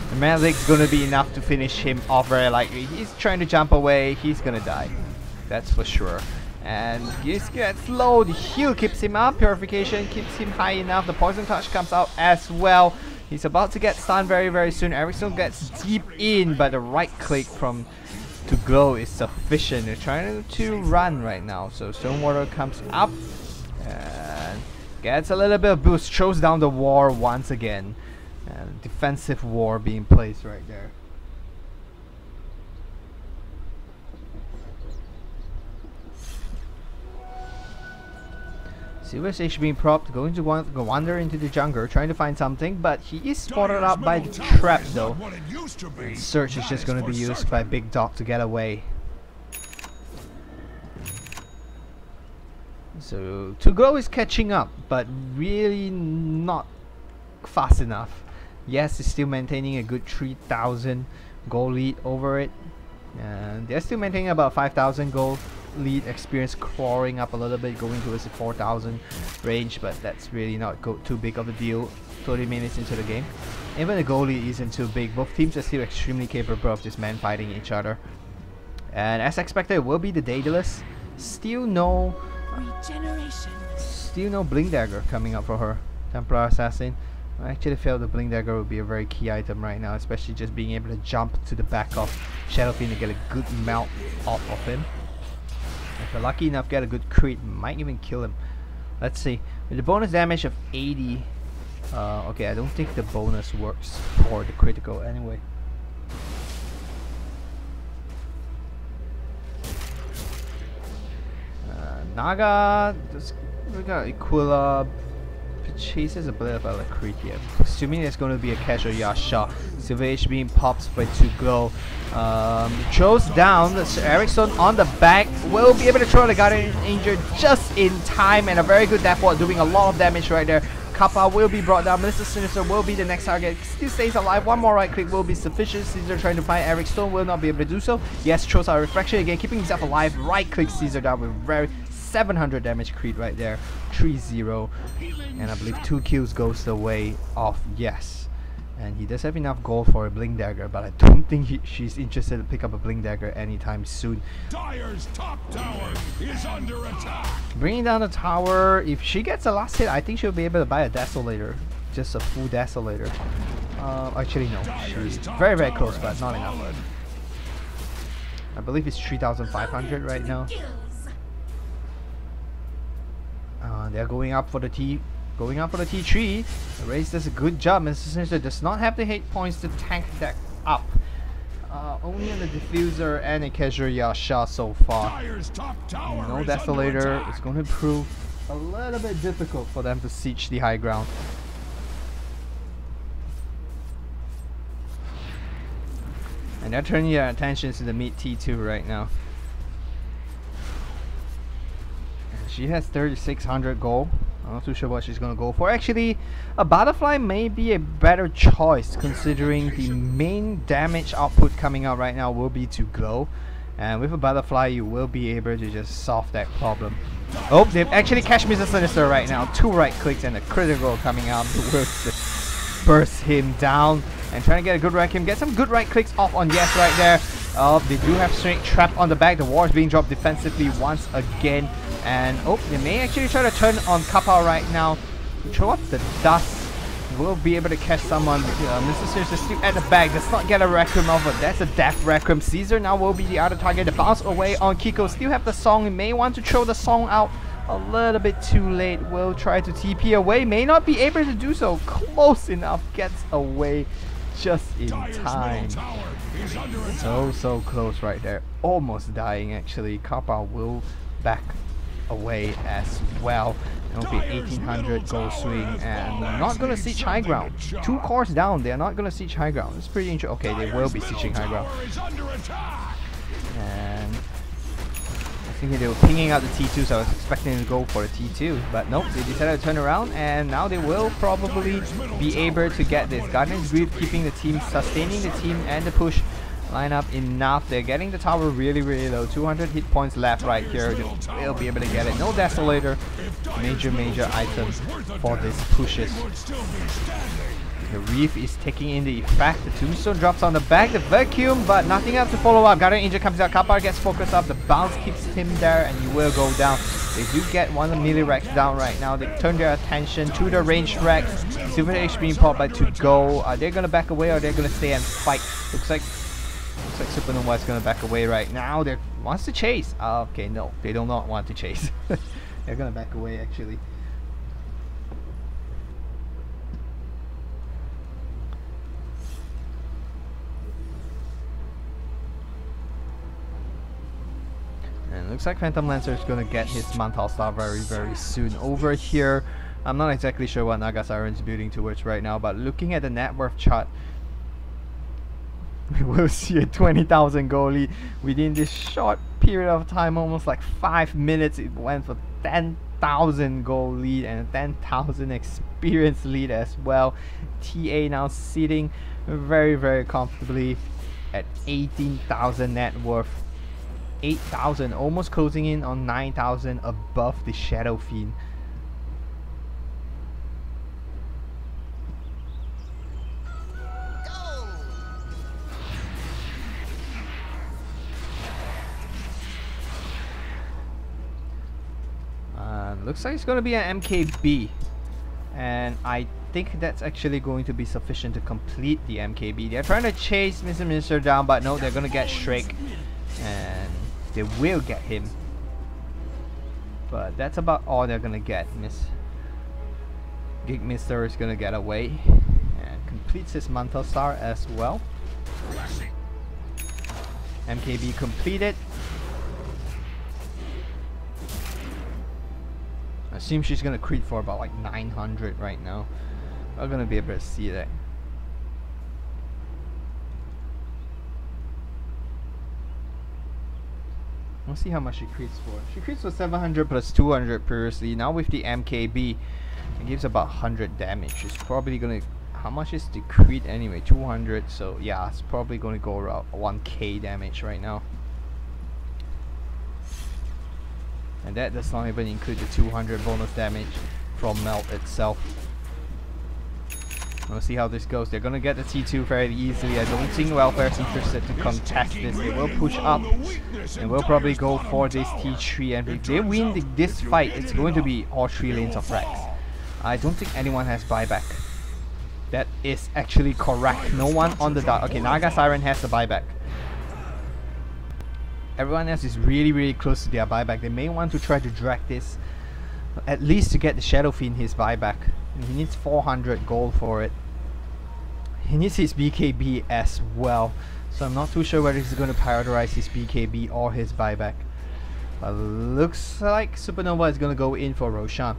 The Magic's gonna be enough to finish him off very likely. He's trying to jump away. He's gonna die. That's for sure. And he gets low. The heal keeps him up. Purification keeps him high enough. The Poison Touch comes out as well. He's about to get stunned very soon. Ericsson gets deep in, but the right click from 2Glow is sufficient. They're trying to run right now. So Stonewater comes up and gets a little bit of boost. Throws down the war once again. And defensive war being placed right there. Silver's H being propped, going to wander into the jungle, trying to find something, but he is spotted out by the trap though. And Search is just going to be used by Big Dog to get away. So To Glow is catching up, but really not fast enough. Yes, it's still maintaining a good 3,000 gold lead over it, and they're still maintaining about 5,000 gold lead. Experience clawing up a little bit, going towards the 4,000 range, but that's really not too big of a deal 30 minutes into the game. Even the goal lead isn't too big. Both teams are still extremely capable of just man fighting each other, and as expected it will be the Daedalus. Still no Blink Dagger coming up for her. Templar Assassin. I actually felt the Blink Dagger would be a very key item right now, especially just being able to jump to the back of Shadow Fiend to get a good melt off of him. If you're lucky enough, get a good crit, might even kill him. Let's see. With the bonus damage of 80, okay, I don't think the bonus works for the critical anyway. Naga, we got Aquila. Chases a bit of a crit here. Assuming there's going to be a casual Yasha. Silver H being pops by To Glow. Throws down. Ericsson on the back. Will be able to throw the Guardian Angel just in time. And a very good death ward doing a lot of damage right there. Kappa will be brought down. Mr. Sinister will be the next target. Still stays alive. One more right click will be sufficient. Caesar trying to find Eric Stone will not be able to do so. Yes, throws out Reflection again, keeping himself alive. Right click Caesar down with very 700 damage crit right there. 3-0. And I believe 2 kills goes the way of Yes. And he does have enough gold for a Blink Dagger, but I don't think she's interested to pick up a Blink Dagger anytime soon. Dyer's top tower is under attack. Bringing down the tower. If she gets a last hit, I think she'll be able to buy a Desolator. Just a full Desolator. Actually no. She's very, very close, but not enough. I believe it's 3,500 right now. They're going up for the T3. Raze does a good job. Mr. Sinister does not have the hit points to tank that up. Only on the Diffuser and a casual Yasha so far. No Desolator. It's going to prove a little bit difficult for them to siege the high ground. And they're turning their attention to the mid T2 right now. She has 3,600 gold. I'm not too sure what she's gonna go for. Actually, a Butterfly may be a better choice considering the main damage output coming out right now will be To Glow. And with a Butterfly, you will be able to just solve that problem. Oh, they've actually catched Mr. Sinister right now. 2 right clicks and a critical coming out to burst him down. And trying to get a good right him. Get some good right clicks off on Yes right there. They do have Strength Trap on the back. The ward is being dropped defensively once again. And they may actually try to turn on Kappa right now. Throw up the dust. Will be able to catch someone. Mr. Sinister still at the back. Does not get a Requiem over. That's a Death Requiem. Caesar now will be the other target. The bounce away on Kiko. Still have the song. He may want to throw the song out a little bit too late. Will try to TP away. May not be able to do so. Close enough. Gets away just in time. So close right there. Almost dying actually. Kappa will back away as well. It'll be 1,800 gold swing, and not gonna siege high ground. 2 cores down, they're not gonna siege high ground. It's pretty interesting. Okay, they will be sieging high ground. And I think they were pinging out the T2, so I was expecting them to go for the T2, but nope, they decided to turn around, and now they will probably be able to get this. Guardian's Greed keeping the team, sustaining the team and the push. Line up enough. They're getting the tower really low. 200 hit points left right here. They'll be able to get it. No Desolator. Major items for these pushes. The Reef is taking in the effect. The Tombstone drops on the back. The Vacuum, but nothing else to follow up. Guardian Angel comes out. Kappa gets focused up. The bounce keeps him there, and he will go down. They do get one of the melee Rex down right now. They turn their attention to the ranged Rex. Silver H being popped by To Go. Are they gonna back away or are they gonna stay and fight? Looks like Supernova is going to back away right now. They wants to chase. Okay, no, they do not want to chase. They're going to back away actually. And Looks like Phantom Lancer is gonna get his Mantle Star very soon. Over here, I'm not exactly sure what Naga Siren's building towards right now, but looking at the net worth chart, we will see a 20,000 gold lead within this short period of time. Almost like 5 minutes, it went for 10,000 gold lead and a 10,000 experience lead as well. TA now sitting very comfortably at 18,000 net worth. 8,000, almost closing in on 9,000 above the Shadow Fiend. Looks like it's going to be an MKB, and I think that's actually going to be sufficient to complete the MKB. They're trying to chase Mr. Minister down, but no, they're going to get Shrek, and they will get him. But that's about all they're going to get. Geek Mister is going to get away and completes his Mantle Star as well. MKB completed. I assume she's gonna crit for about like 900 right now. We're gonna be able to see that. We'll see how much she crits for. She crits for 700 plus 200 previously. Now with the MKB, it gives about 100 damage. It's probably gonna... How much is the crit anyway? 200. So yeah, it's probably gonna go around 1k damage right now. And that does not even include the 200 bonus damage from Melt itself. We'll see how this goes. They're gonna get the T2 very easily. I don't think Welfare is interested to contest this. They will push up and will probably go for this T3. And if they win this fight, it's going to be all 3 lanes of Rex. I don't think anyone has buyback. That is actually correct. No one on the dark. Okay, Naga Siren has the buyback. Everyone else is really close to their buyback. They may want to try to drag this, at least to get the Shadow Fiend his buyback. And he needs 400 gold for it. He needs his BKB as well. So I'm not too sure whether he's going to prioritize his BKB or his buyback. But looks like Supernova is going to go in for Roshan.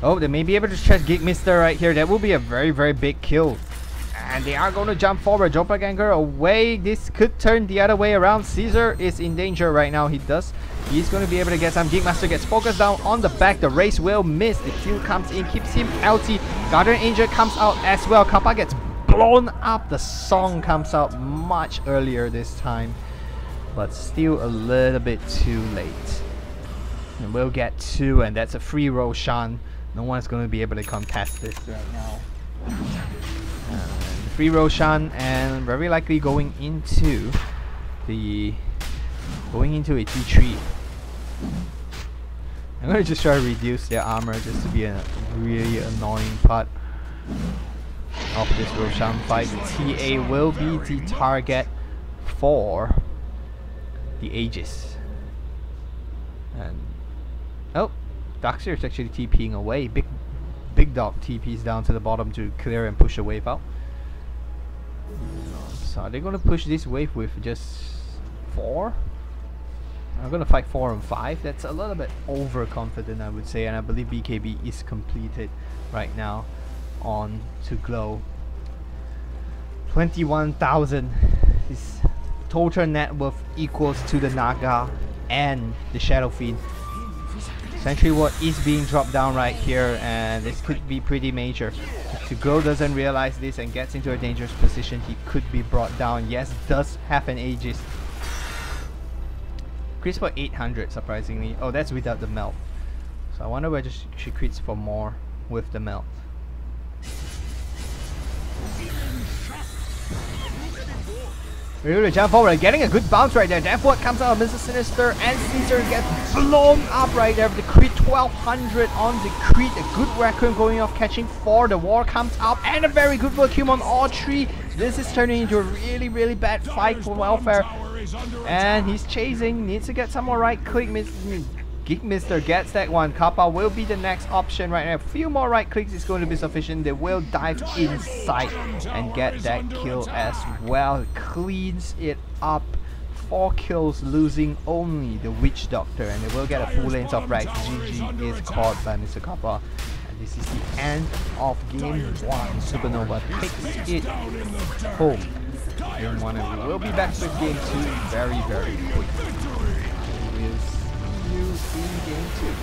Oh, they may be able to check Geek Mister right here. That will be a very big kill. And they are going to jump forward. Doppelganger away. This could turn the other way around. Caesar is in danger right now. He's going to be able to get some. Geekmaster gets focused down on the back. The race will miss. The kill comes in. Keeps him healthy. Guardian Angel comes out as well. Kappa gets blown up. The song comes out much earlier this time. But still a little bit too late. And we'll get 2. And that's a free Roshan. No one's going to be able to contest this right now. Free Roshan, and very likely going into a T3. I'm gonna just try to reduce their armor just to be a really annoying part of this Roshan fight. TA will be the target for the Aegis. And oh, Darkseer is actually TPing away. Big Dog TPs down to the bottom to clear and push a wave out. So are they going to push this wave with just 4? I'm going to fight 4 and 5. That's a little bit overconfident, I would say, and I believe BKB is completed right now on to Glow. 21,000. His total net worth equals to the Naga and the Shadow Fiend. Sentry Ward is being dropped down right here, and this could be pretty major. If Glow doesn't realize this and gets into a dangerous position, he could be brought down. Yes, does have an Aegis. Crits for 800, surprisingly. Oh, that's without the melt. So I wonder whether she crits for more with the melt. We're able to jump forward, getting a good bounce right there. Death Ward comes out of Mr. Sinister, and Caesar gets blown up right there. The crit 1200 on the crit. A good Raccoon going off, catching 4. The war comes up, and a very good vacuum on all 3. This is turning into a really bad fight for Welfare. And he's chasing, needs to get some more right click. Geek Mister gets that one. Kappa will be the next option right now. A few more right clicks is going to be sufficient. They will dive inside and get that kill as well. Cleans it up. 4 kills, losing only the Witch Doctor, and they will get a full lane of Rex. GG is caught by Mr. Kappa. And this is the end of game 1. Supernova takes it home. Game 1, and we will be back with game 2 very, very quickly. We'll see you in game 2.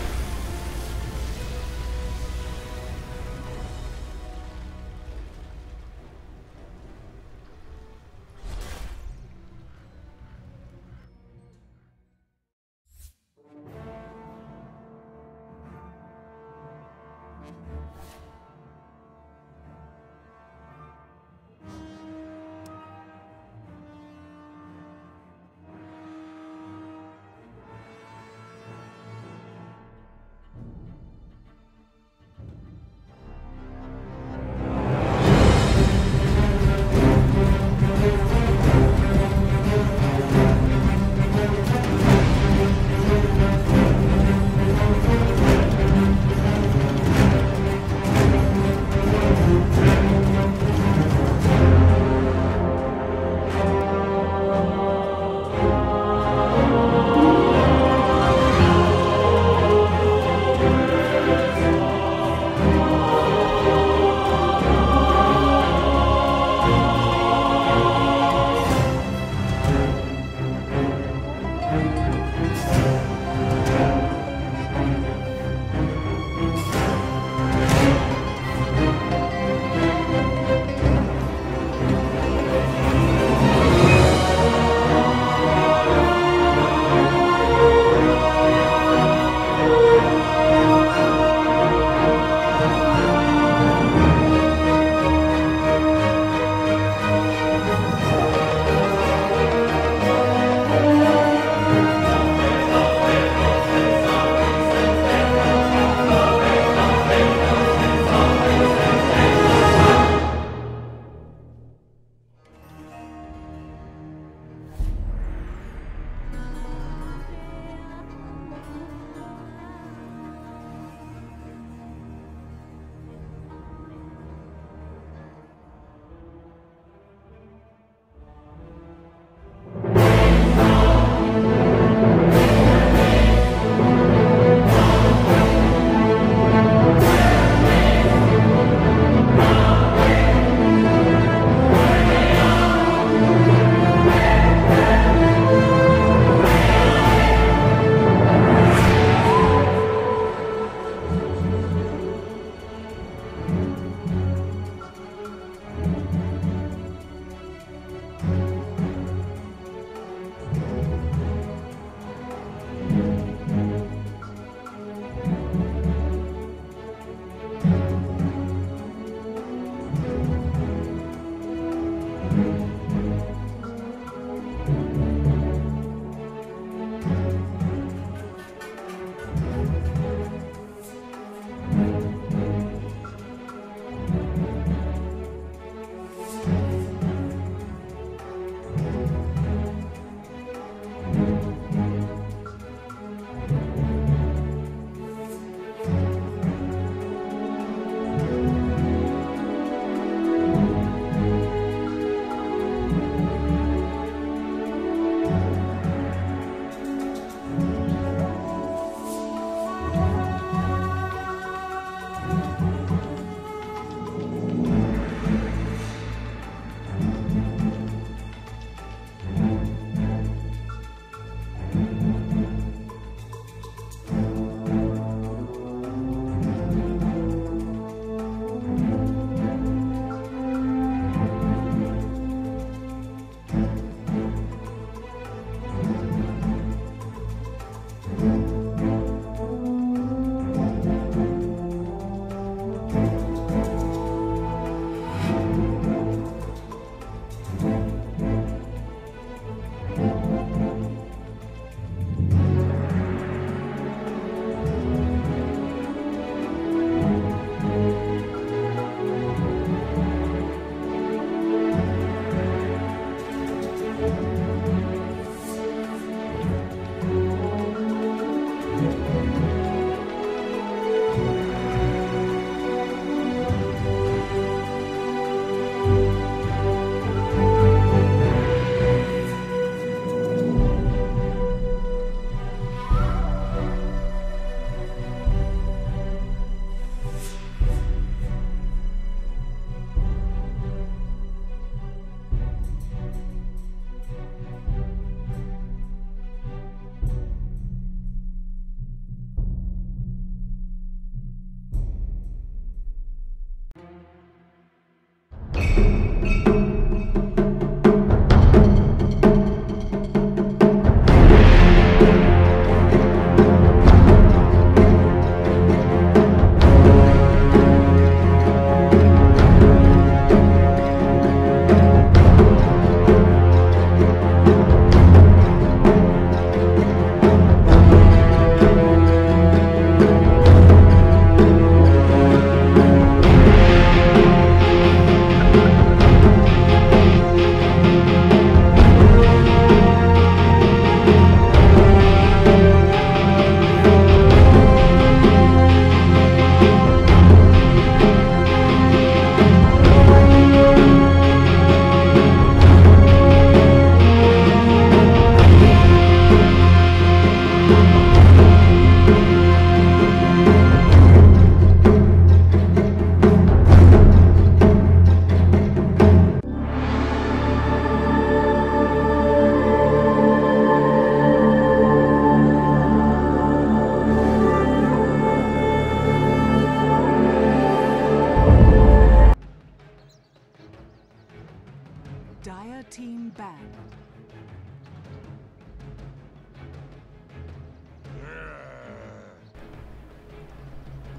team banned.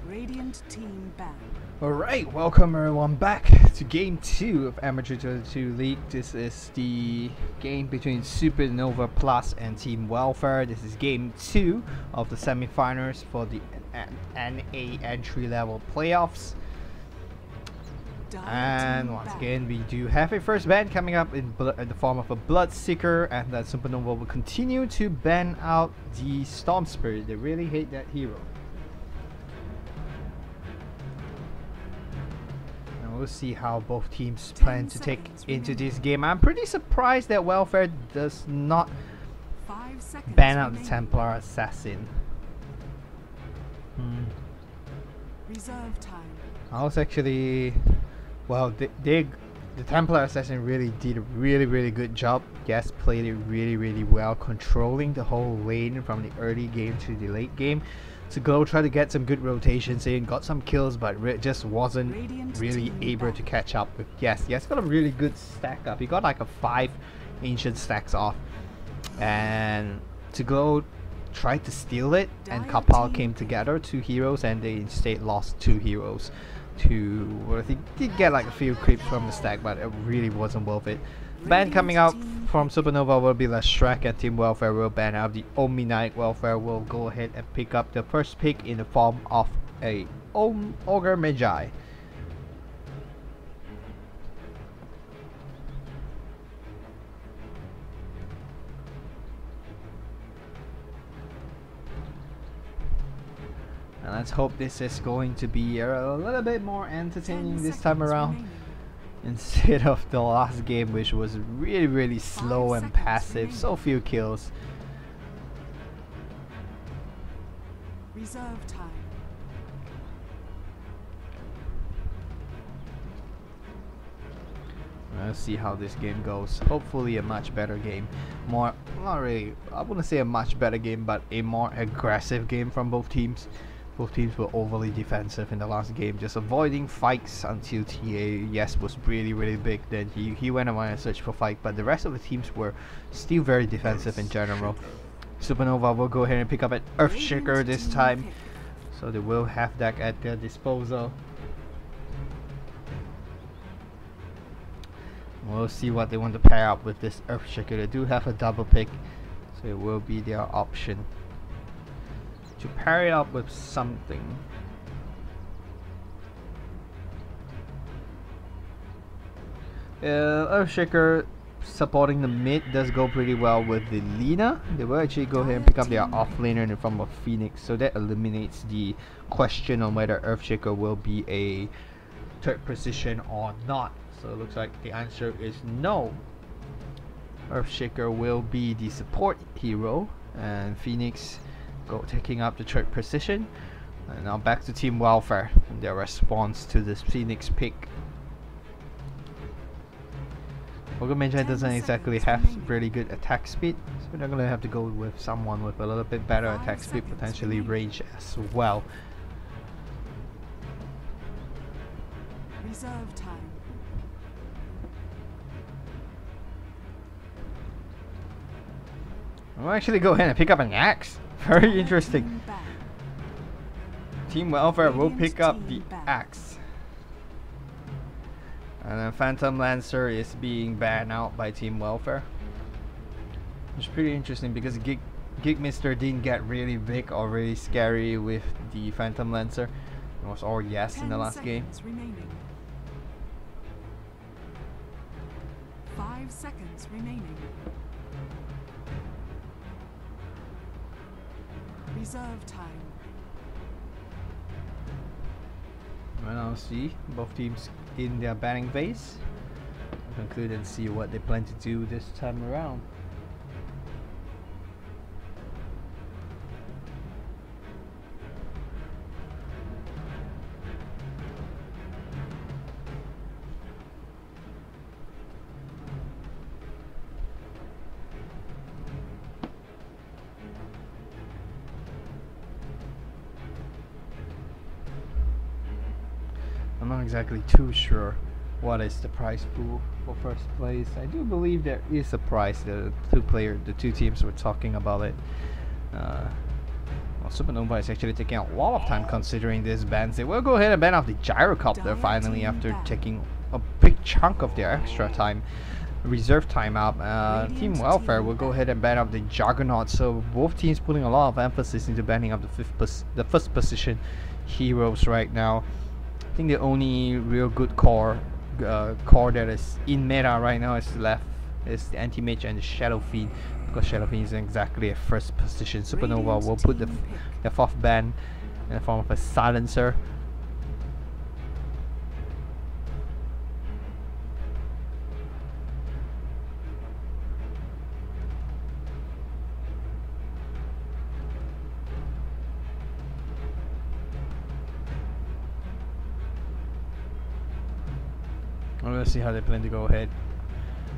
Radiant team banned. Alright, welcome everyone back to game 2 of Amateur Dota 2 League. This is the game between Supernova Plus and Team Welfare. This is game 2 of the semifinals for the NA entry level playoffs. And once again, we do have a first ban coming up in the form of a Bloodseeker, and that Supernova will continue to ban out the Storm Spirit. They really hate that hero. We'll see how both teams plan to take into this game. I'm pretty surprised that Welfare does not ban out the Templar Assassin. Reserve time. I was actually, well, the Templar Assassin really did a really good job. Yes, played it really well, controlling the whole lane from the early game to the late game. To go try to get some good rotations in, got some kills, but just wasn't really able to catch up with Yes, got a really good stack up. He got like a 5 ancient stacks off, and to go try to steal it, and Kapal came together, 2 heroes, and they instead lost 2 heroes to, well, he did get like a few creeps from the stack, but it really wasn't worth it. Ban coming out from Supernova will be Lashrak, and Team Welfare will ban out the Omni Knight. Welfare will go ahead and pick up the first pick in the form of a Ogre Magi. And let's hope this is going to be a little bit more entertaining this time around, instead of the last game, which was really slow and passive. So few kills. Reserve time. Let's see how this game goes. Hopefully a much better game. More, not really, I wouldn't say a much better game, but a more aggressive game from both teams. Both teams were overly defensive in the last game, just avoiding fights until TA Yes was really big. Then he went around and searched for fight, but the rest of the teams were still very defensive in general. Supernova will go ahead and pick up an Earthshaker this time, so they will have that at their disposal. We'll see what they want to pair up with this Earthshaker. They do have a double pick, so it will be their option to pair it up with something. Earthshaker supporting the mid does go pretty well with the Lina. They will actually go ahead and pick up their offlaner in the form of Phoenix, so that eliminates the question on whether Earthshaker will be a third position or not. So it looks like the answer is no. Earthshaker will be the support hero, and Phoenix taking up the third position. And now back to Team Welfare and their response to this Phoenix pick. Ogre Magi doesn't exactly have really good attack speed, so they're gonna have to go with someone with a little bit better attack speed, potentially range as well. Reserve time. I'll actually go ahead and pick up an axe. Very interesting. Team Welfare will pick up the axe. And then Phantom Lancer is being banned out by Team Welfare. It's pretty interesting because Gigmister didn't get really big or really scary with the Phantom Lancer. It was all yes in the last game. Remaining. 5 seconds remaining. Reserve time. Well, I'll see both teams in their banning phase. I'll conclude and see what they plan to do this time around. I'm not exactly too sure what is the prize pool for first place. I do believe there is a prize. The two teams were talking about it. Well, Supernova is actually taking a lot of time considering this ban. They will go ahead and ban off the gyrocopter finally after taking a big chunk of their extra time, reserve time out. Team Welfare will go ahead and ban off the Juggernaut. So both teams putting a lot of emphasis into banning up the first position heroes right now. I think the only real good core that is in meta right now is left is the Anti-Mage and the Shadow Fiend, because Shadow Fiend is exactly a first position. Supernova will put the fourth ban in the form of a silencer. Let's see how they plan to go ahead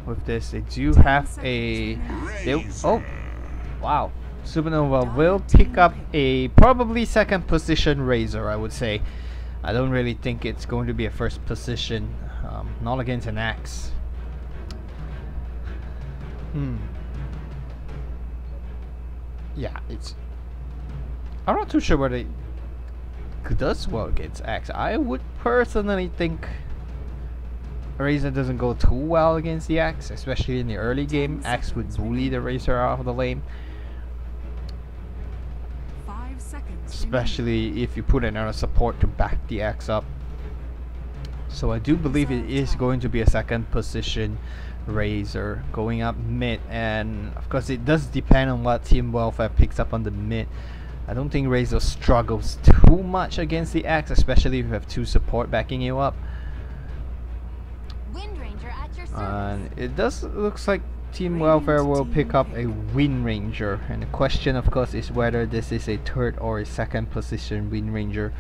with this. They do have a... oh, wow. Supernova will pick up a probably second position Razor, I would say. I don't really think it's going to be a first position. Not against an Axe. Yeah, it's... I'm not too sure whether it does well against Axe. I would personally think Razor doesn't go too well against the Axe, especially in the early game. Axe would bully the Razor out of the lane, 5 seconds especially if you put another support to back the Axe up. So I do believe it is going to be a second position Razor going up mid, and of course it does depend on what Team Welfare picks up on the mid. I don't think Razor struggles too much against the Axe, especially if you have two support backing you up. And it does looks like Team Welfare will pick up a Wind Ranger, and the question of course is whether this is a third or a second position Wind Ranger.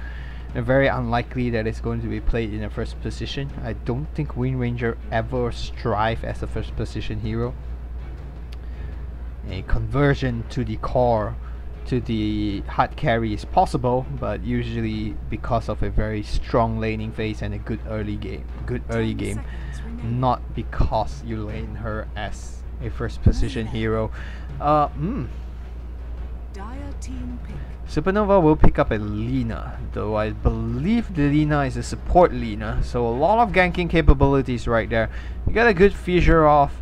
And very unlikely that it's going to be played in a first position. I don't think Wind Ranger ever strive as a first position hero. A conversion to the core, to the hard carry is possible, but usually because of a very strong laning phase and a good early game, not because you lane her as a first position hero. Supernova will pick up a Lina, though I believe the Lina is a support Lina, so a lot of ganking capabilities right there. You got a good fissure off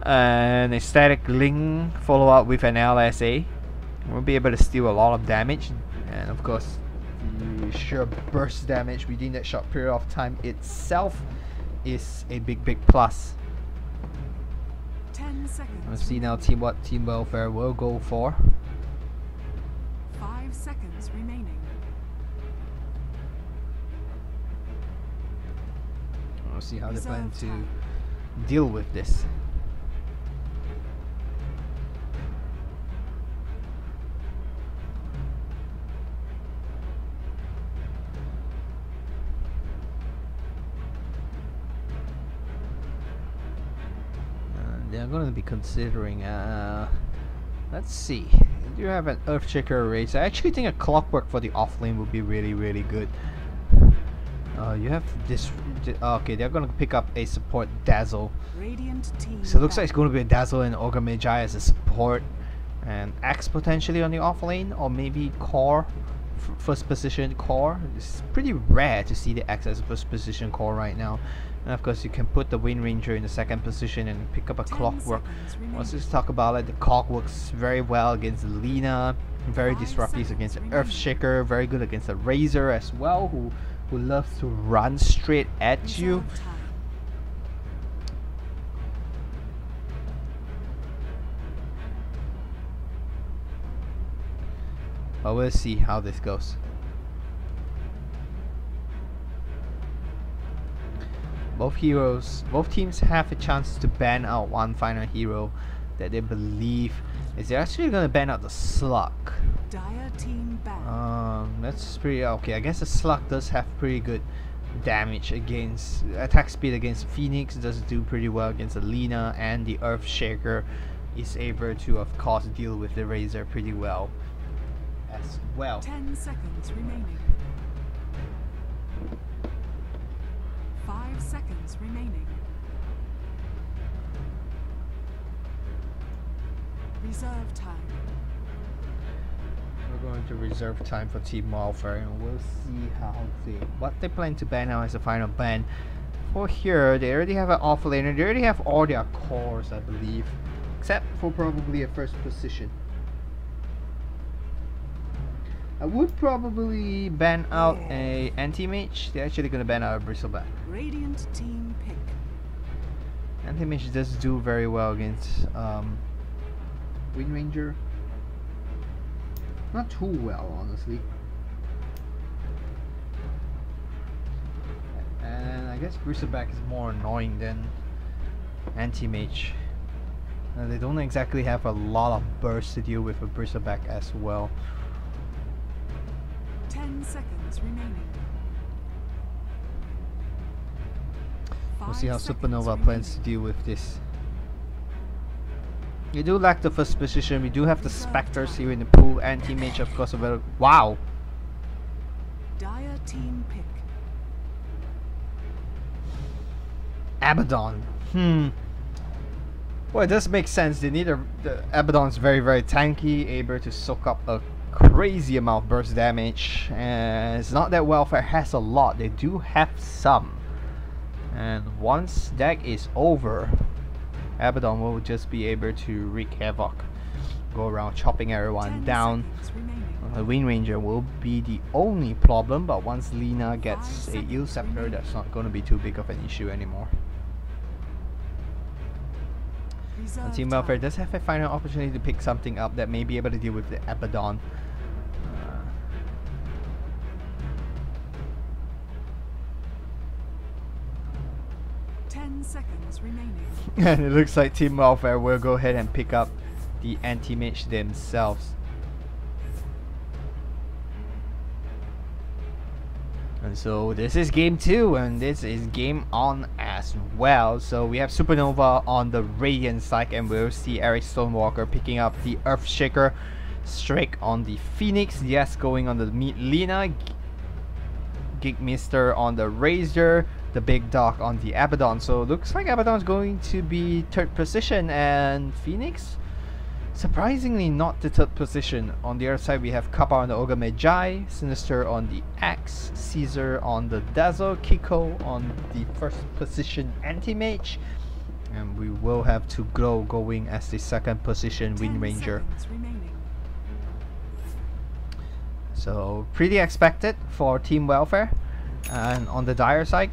and a static link follow up with an LSA. We'll be able to steal a lot of damage, and of course the sheer burst damage within that short period of time itself is a big plus. 10 seconds. Let's see now what Team Welfare will go for. 5 seconds remaining. We'll see how they plan to deal with this. They're going to be considering, let's see, you have an Earthshaker race. I actually think a Clockwork for the offlane would be really good. You have this, okay, they're going to pick up a support Dazzle. So it looks like it's going to be a Dazzle and Ogre Magi as a support, and Axe potentially on the offlane, or maybe Core, first position Core. It's pretty rare to see the Axe as a first position Core right now. And of course you can put the Wind Ranger in the second position and pick up a Clockwork. Let's just talk about it. The Clock works very well against Lina, very disruptive against the Earthshaker, very good against the Razor as well, who loves to run straight at you. But we'll see how this goes. Both teams have a chance to ban out one final hero that they believe is they're actually gonna ban out the Slug. That's pretty okay. I guess the Slug does have pretty good damage against attack speed against Phoenix. Does do pretty well against Alina, and the Earthshaker is able to of course deal with the Razor pretty well as well. 10 seconds remaining. 5 seconds. seconds remaining. Reserve time. We're going to reserve time for Team Welfare, and we'll see what they plan to ban now as a final ban. For here, they already have an offlaner. They already have all their cores, I believe, except for probably a first position. I would probably ban out a anti-mage. They're actually gonna ban out a bristleback. Radiant team pick. Anti-mage does do very well against Wind Ranger. Not too well, honestly. And I guess bristleback is more annoying than anti-mage. They don't exactly have a lot of burst to deal with a bristleback as well. 10 seconds remaining. We'll see how 5 seconds Supernova plans to deal with this. We do lack the first position. We do have the Spectres here in the pool. Anti-mage, of course, available. Wow! Dire team pick. Abaddon. Well, it does make sense. They need the Abaddon's very, very tanky, able to soak up a crazy amount of burst damage, and it's not that Welfare has a lot. They do have some, and once that is over, Abaddon will just be able to wreak havoc, go around chopping everyone down. The Wind Ranger will be the only problem, but once Lina gets a Eel Scepter, that's not going to be too big of an issue anymore. Team Welfare does have a final opportunity to pick something up that may be able to deal with the Abaddon. 10 seconds remaining. And it looks like Team Welfare will go ahead and pick up the anti-mage themselves. And so this is game 2, and this is game on as well. So we have Supernova on the Radiant side, and we'll see Eric Stonewalker picking up the Earthshaker, Strake on the Phoenix, Yes going on the Lina, Gigmister on the Razor, the Big Dog on the Abaddon. So looks like Abaddon's going to be third position, and Phoenix surprisingly not the third position. On the other side we have Kappa on the Ogre Magi, Sinister on the Axe, Caesar on the Dazzle, Kiko on the first position Anti-Mage, and we will have to Glow going as the second position Wind Ranger. So pretty expected for Team Welfare. And on the Dire side,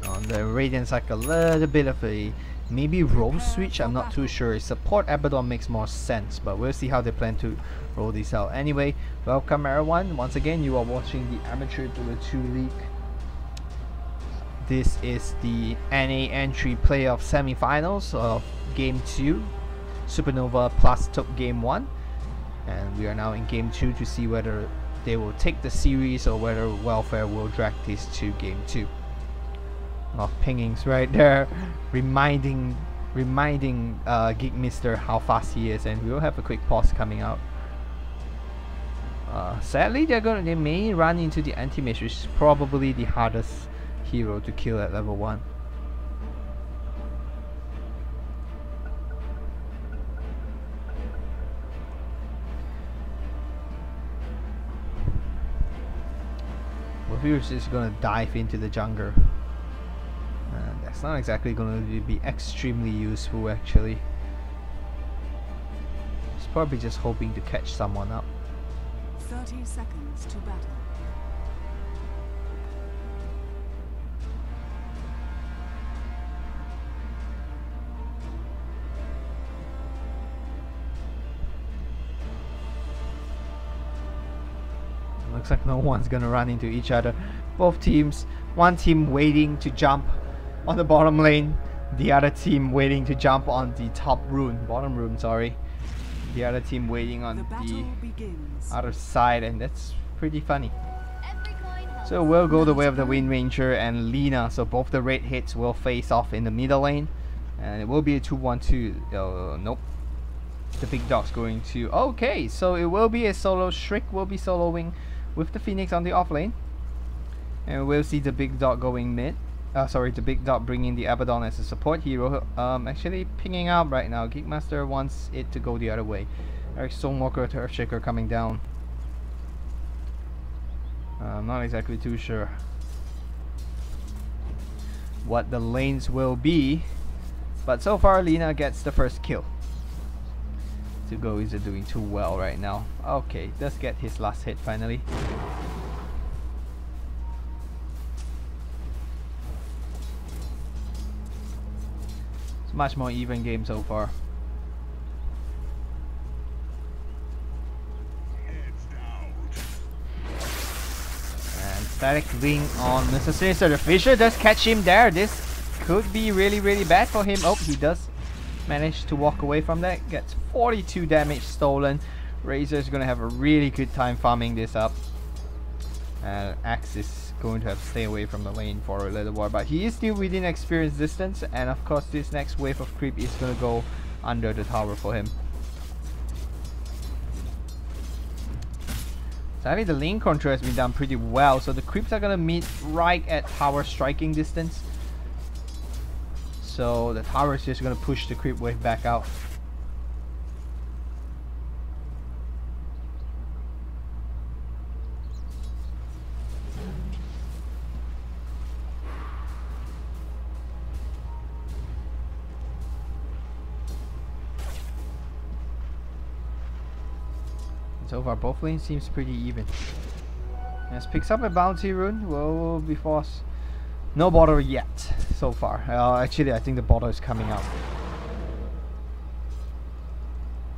on the Radiant side, a little bit of a maybe role switch. I'm not too sure. Support Abaddon makes more sense, but we'll see how they plan to roll this out. Anyway, welcome everyone. Once again, you are watching the Amateur Dota 2 League. This is the NA entry playoff semifinals of Game 2. Supernova plus took Game 1. And we are now in Game 2 to see whether they will take the series or whether Welfare will drag this to Game 2. A lot of pingings right there, reminding Gigmister how fast he is, and we will have a quick pause coming out. Sadly, they may run into the Anti-Mage, which is probably the hardest hero to kill at level 1. Morpheus is gonna dive into the jungle. That's not exactly going to be extremely useful actually. He's probably just hoping to catch someone up. 30 seconds to battle. Looks like no one's gonna run into each other. Both teams, one team waiting to jump on the bottom lane, the other team waiting to jump on the bottom rune, sorry. The other team waiting on the other side, and that's pretty funny. So we'll go the way of the Wind Ranger and Lina, so both the red hits will face off in the middle lane, and it will be a 2-1-2. Nope. The Big Dog's going to... Okay, so it will be a solo. Shriek will be soloing with the Phoenix on the off lane, and we'll see the Big Dog going mid. Sorry, the big dog bringing the Abaddon as a support hero. Actually pinging out right now. Geekmaster wants it to go the other way. Eric Stonewalker to Earthshaker coming down. I'm not exactly too sure what the lanes will be, but so far Lina gets the first kill. Go isn't doing too well right now. Okay, does get his last hit finally. It's much more even game so far. And static wing on Mr. Sinister. The Fisher does catch him there. This could be really bad for him. Oh, he does manage to walk away from that. Gets 42 damage stolen. Razor's gonna have a really good time farming this up. Axe is going to have to stay away from the lane for a little while, but he is still within experience distance, and of course this next wave of creep is gonna go under the tower for him. Sadly, the lane control has been done pretty well, so the creeps are gonna meet right at tower striking distance. So the tower is just gonna push the creep wave back out. So far, both lanes seems pretty even. As picks up a bounty rune, will be forced. No border yet, so far. Actually, I think the border is coming out.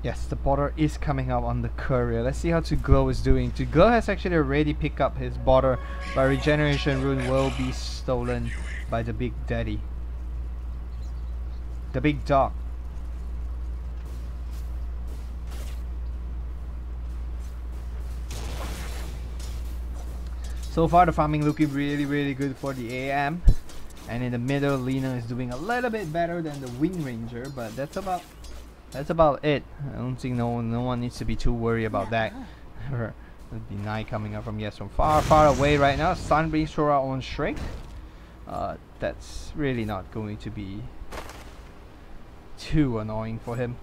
Yes, the border is coming out on the courier. Let's see how Tuglo is doing. Tuglo has actually already picked up his border, but regeneration rune will be stolen by the big daddy. The big dog. So far the farming looking really good for the AM, and in the middle Lina is doing a little bit better than the Wing Ranger, but that's about it. I don't think no one needs to be too worried about that. The deny coming up from from far away right now. Sunbeam Sora on Shrek. That's really not going to be too annoying for him.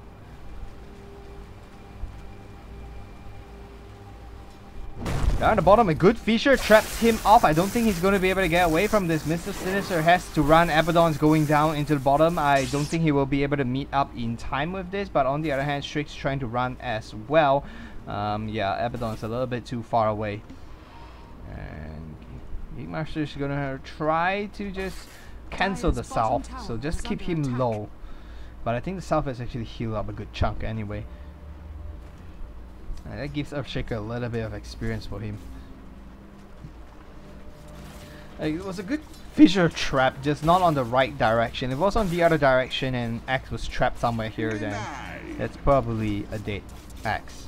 Down the bottom, a good Fisher traps him off. I don't think he's going to be able to get away from this. Mr. Sinister has to run. Abaddon's going down into the bottom. I don't think he will be able to meet up in time with this, but on the other hand, Shriek's trying to run as well. Yeah, Abaddon's a little bit too far away. And Geekmaster's going to try to just cancel the South, so just keep him low. But I think the South has actually healed up a good chunk anyway. And that gives Earthshaker a little bit of experience for him. It was a good Fisher trap, just not on the right direction. If it was on the other direction and Axe was trapped somewhere here, then that's probably a dead Axe.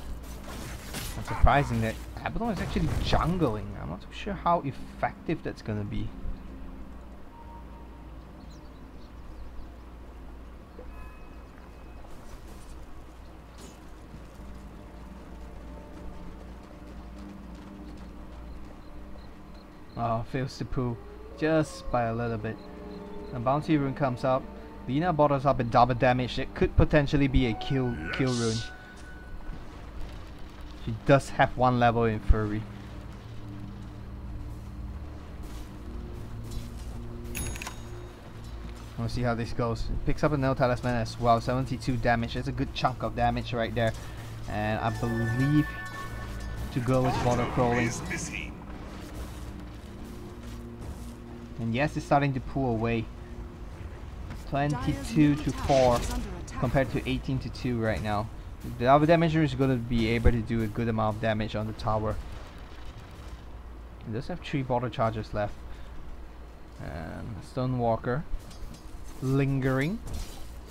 It's surprising that Abaddon is actually jungling. I'm not too sure how effective that's gonna be. Oh, fails to pull just by a little bit. A bounty rune comes up. Lina bottles up in double damage. It could potentially be a kill rune. She does have one level in Fury. We'll see how this goes. It picks up a no talisman as well. 72 damage. That's a good chunk of damage right there. And I believe to go with border crawling. And yes, it's starting to pull away. 22 to 4 compared to 18 to 2 right now. The other damager is going to be able to do a good amount of damage on the tower. It does have 3 border charges left. And Stonewalker lingering,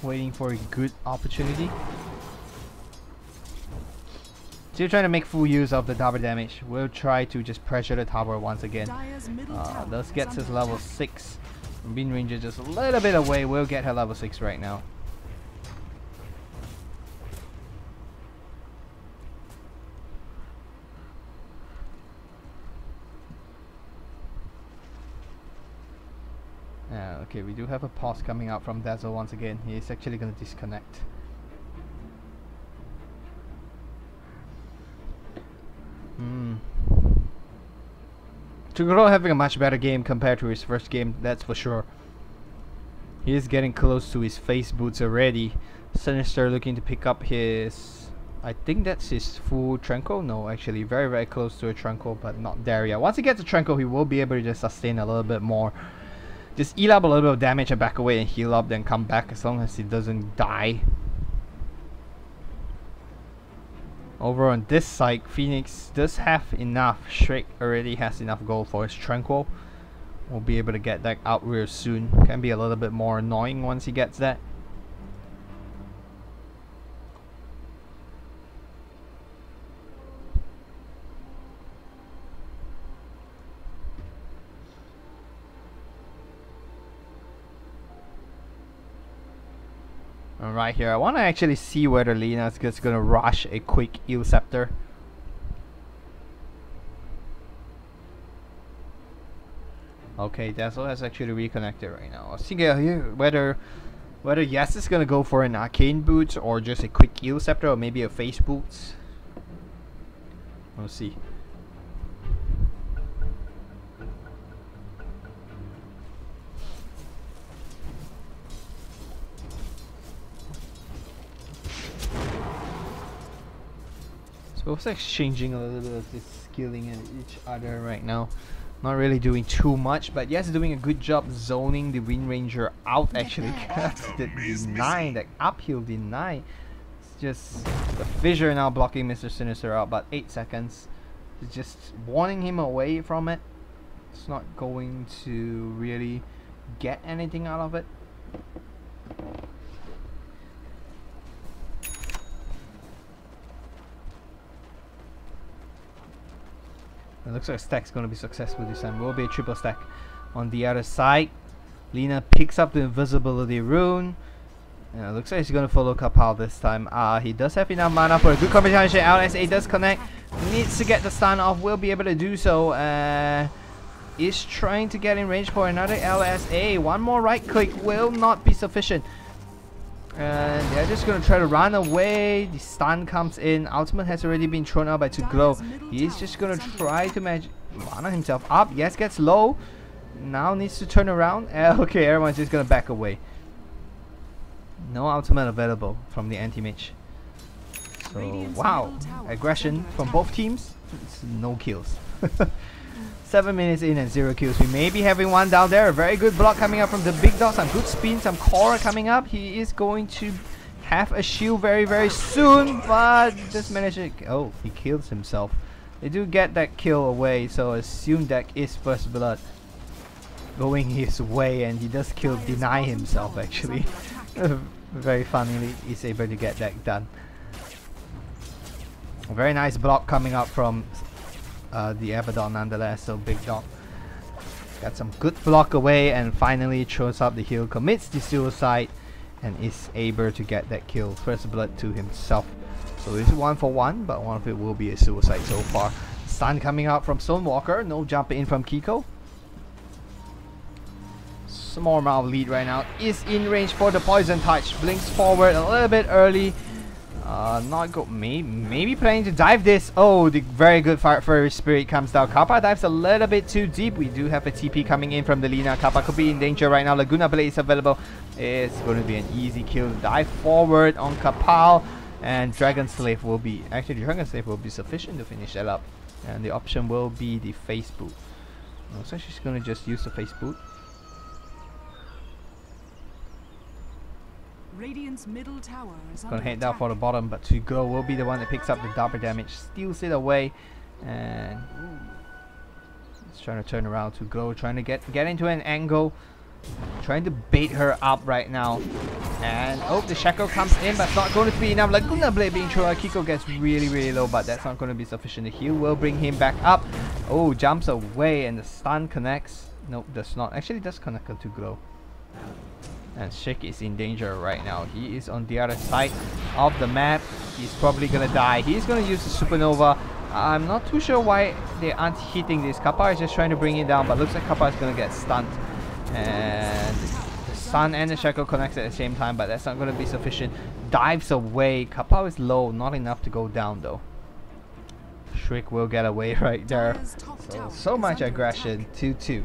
waiting for a good opportunity. Still trying to make full use of the tower damage. We'll try to just pressure the tower once again. Thus gets his level 6. Bean Ranger just a little bit away. We'll get her level 6 right now. Okay, we do have a pause coming out from Dazzle once again. He is actually going to disconnect. Tuguro having a much better game compared to his first game, that's for sure. He is getting close to his face boots already. Sinister looking to pick up his... I think that's his full Tranquil. No, actually very very close to a Tranquil, but not there yet. Once he gets a Tranquil, he will be able to just sustain a little bit more. Just eat up a little bit of damage and back away and heal up, then come back as long as he doesn't die. Over on this side, Phoenix does have enough. Shrek already has enough gold for his Tranquil. We'll be able to get that out real soon. Can be a little bit more annoying once he gets that. Right here, I want to actually see whether Lina's just gonna rush a quick Eel Scepter. Okay, Dazzle has actually reconnected right now. I'll see here whether Yes is gonna go for an Arcane Boots or just a quick Eel Scepter or maybe a Face Boots. We'll see. Both exchanging a little bit of this skilling at each other right now. Not really doing too much, but yes, doing a good job zoning the Wind Ranger out actually. That's the deny, that uphill deny. It's just the Fissure now blocking Mr. Sinister out, about 8 seconds. It's just warning him away from it. It's not going to really get anything out of it. It looks like stack's going to be successful this time. Will be a triple stack. On the other side, Lina picks up the invisibility rune. And it looks like he's going to follow Kapal this time. He does have enough mana for a good combination. LSA does connect. Needs to get the stun off. Will be able to do so. Is trying to get in range for another LSA. One more right click will not be sufficient. And they're just going to try to run away. The stun comes in. Ultimate has already been thrown out by Tuguro. He's just going to try to mana himself up. Yes, gets low. Now needs to turn around. Okay, everyone's just going to back away. No ultimate available from the anti-mage. So, wow. Aggression from both teams. It's no kills. 7 minutes in and 0 kills. We may be having one down there. A very good block coming up from the big dog. Some good spin, some core coming up. He is going to have a shield very, very soon. But just managed to... Oh, he kills himself. They do get that kill away. So assume that is first blood going his way. And he does deny himself actually. Very funnily, he's able to get that done. A very nice block coming up from... the Everdon nonetheless, so big dog got some good block away and finally throws up the heal, commits the suicide and is able to get that kill, first blood to himself. So it's 1 for 1, but one of it will be a suicide so far. Stun coming out from Stonewalker, no jump in from Kiko. Small amount of lead right now, is in range for the poison touch, blinks forward a little bit early. Not good. Maybe planning to dive this. Oh, the very good Fiery Spirit comes down. Kappa dives a little bit too deep. We do have a TP coming in from the Lina. Kappa could be in danger right now. Laguna Blade is available. It's going to be an easy kill. Dive forward on Kapal. And Dragon Slave will be... Actually, Dragon Slave will be sufficient to finish that up. And the option will be the Face Boot. Looks like she's going to just use the Face Boot. Radiant's middle tower is Gonna head down for the bottom, but Tuguro will be the one that picks up the double damage, steals it away, and it's trying to turn around. Tuguro trying to get into an angle, trying to bait her up right now. And oh, the shackle comes in, but it's not going to be enough. Laguna Blade being thrown. Kiko gets really low, but that's not going to be sufficient. The heal will bring him back up. Oh, jumps away, and the stun connects. Nope, does not. Actually, does connect to Tuguro. And Shik is in danger right now. He is on the other side of the map. He's probably gonna die. He's gonna use the Supernova. I'm not too sure why they aren't hitting this. Kappa is just trying to bring it down, but looks like Kappa is gonna get stunned. And the Sun and the Shackle connects at the same time, but that's not going to be sufficient. Dives away. Kapao is low, not enough to go down though. Shriek will get away right there. So much aggression. 2-2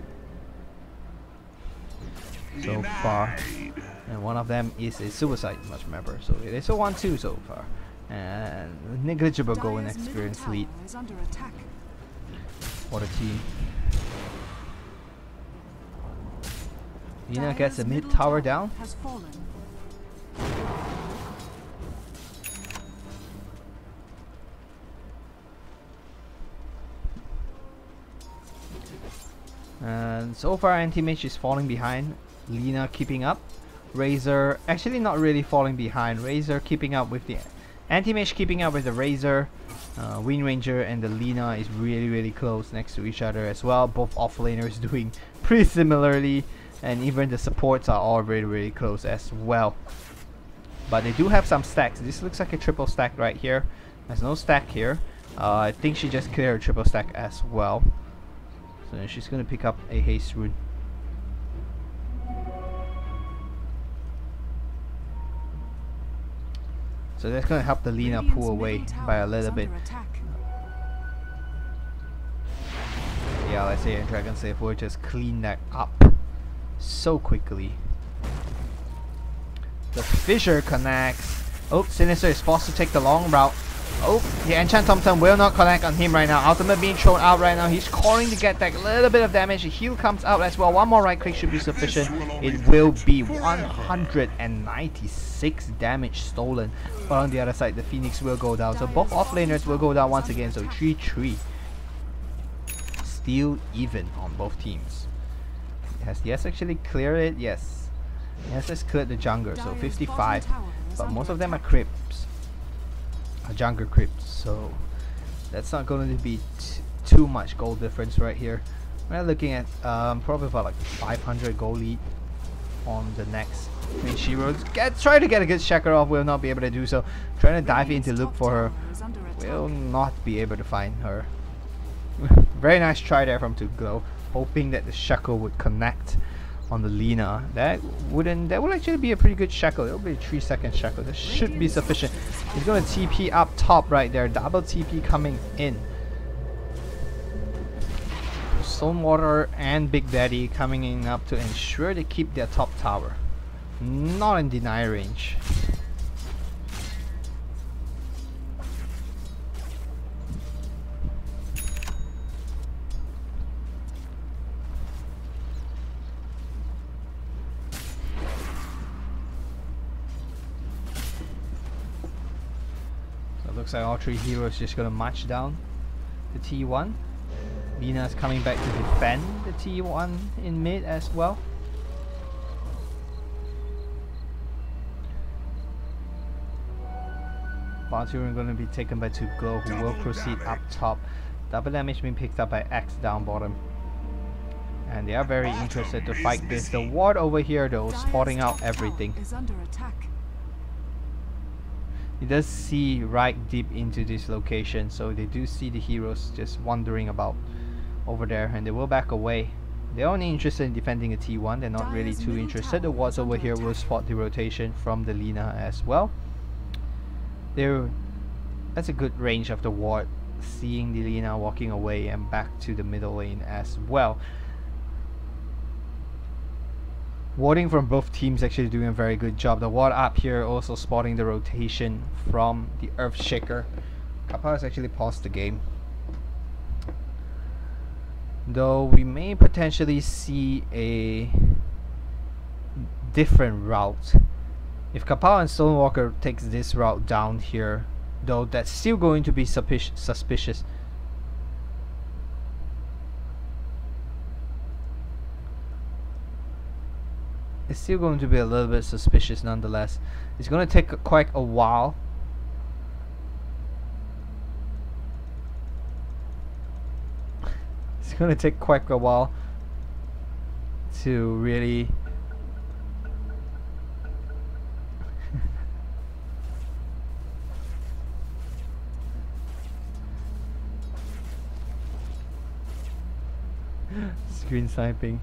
so far. And one of them is a suicide, you must remember. So it is a 1-2 so far. And negligible goal and experience lead for the team. Lina gets a mid tower down. And so far Anti-Mage is falling behind. Lina keeping up. Razor actually not really falling behind. Razor keeping up with the Anti-Mage, keeping up with the Razor. Wind Ranger and the Lina is really close next to each other as well. Both offlaners doing pretty similarly, and even the supports are all really close as well. But they do have some stacks. This looks like a triple stack right here. There's no stack here. I think she just cleared a triple stack as well. So she's gonna pick up a haste rune. So that's gonna help the Lina pull away by a little bit. Yeah, let's say Dragon Save will just clean that up so quickly. The Fissure connects. Oh, Sinister is forced to take the long route. Oh, the Enchant Thompson will not connect on him right now. Ultimate being thrown out right now. He's calling to get that little bit of damage. The heal comes out as well. One more right click should be sufficient. It will be 196 damage stolen. But on the other side, the Phoenix will go down. So both offlaners will go down once again. So 3-3. Still even on both teams. Has Yes actually cleared it? Yes. Yes has cleared the jungler. So 55. But most of them are creeps. Jungle crypts, so that's not going to be too much gold difference right here. We're looking at probably about like 500 gold lead on the next. I mean, she will try to get a good checker off, will not be able to do so. Trying to dive in to look for her, will not be able to find her. Very nice try there from Glow, hoping that the shackle would connect on the Lina. That would actually be a pretty good shackle. It'll be a 3-second shackle. That should be sufficient. He's gonna TP up top right there. Double TP coming in. Stonewater and Big Daddy coming in up to ensure they keep their top tower. Not in deny range. Looks like all three heroes just gonna march down the T1. Lina's coming back to defend the T1 in mid as well. BouNcYToufU gonna be taken by Glow, who will proceed up top. Double damage being picked up by X down bottom. And they are very interested to fight this. The ward over here though, spotting out everything. He does see right deep into this location, so they do see the heroes just wandering about over there, and they will back away. They're only interested in defending a T1, they're not really too interested. The wards over here will spot the rotation from the Lina as well. That's a good range of the ward, seeing the Lina walking away and back to the middle lane as well. Warding from both teams actually doing a very good job. The ward up here also spotting the rotation from the Earthshaker. Kappa has actually paused the game. Though we may potentially see a different route. If Kappa and Stonewalker takes this route down here, though that's still going to be suspicious. It's still going to be a little bit suspicious nonetheless. It's going to take quite a while. It's going to take quite a while to really screen sniping.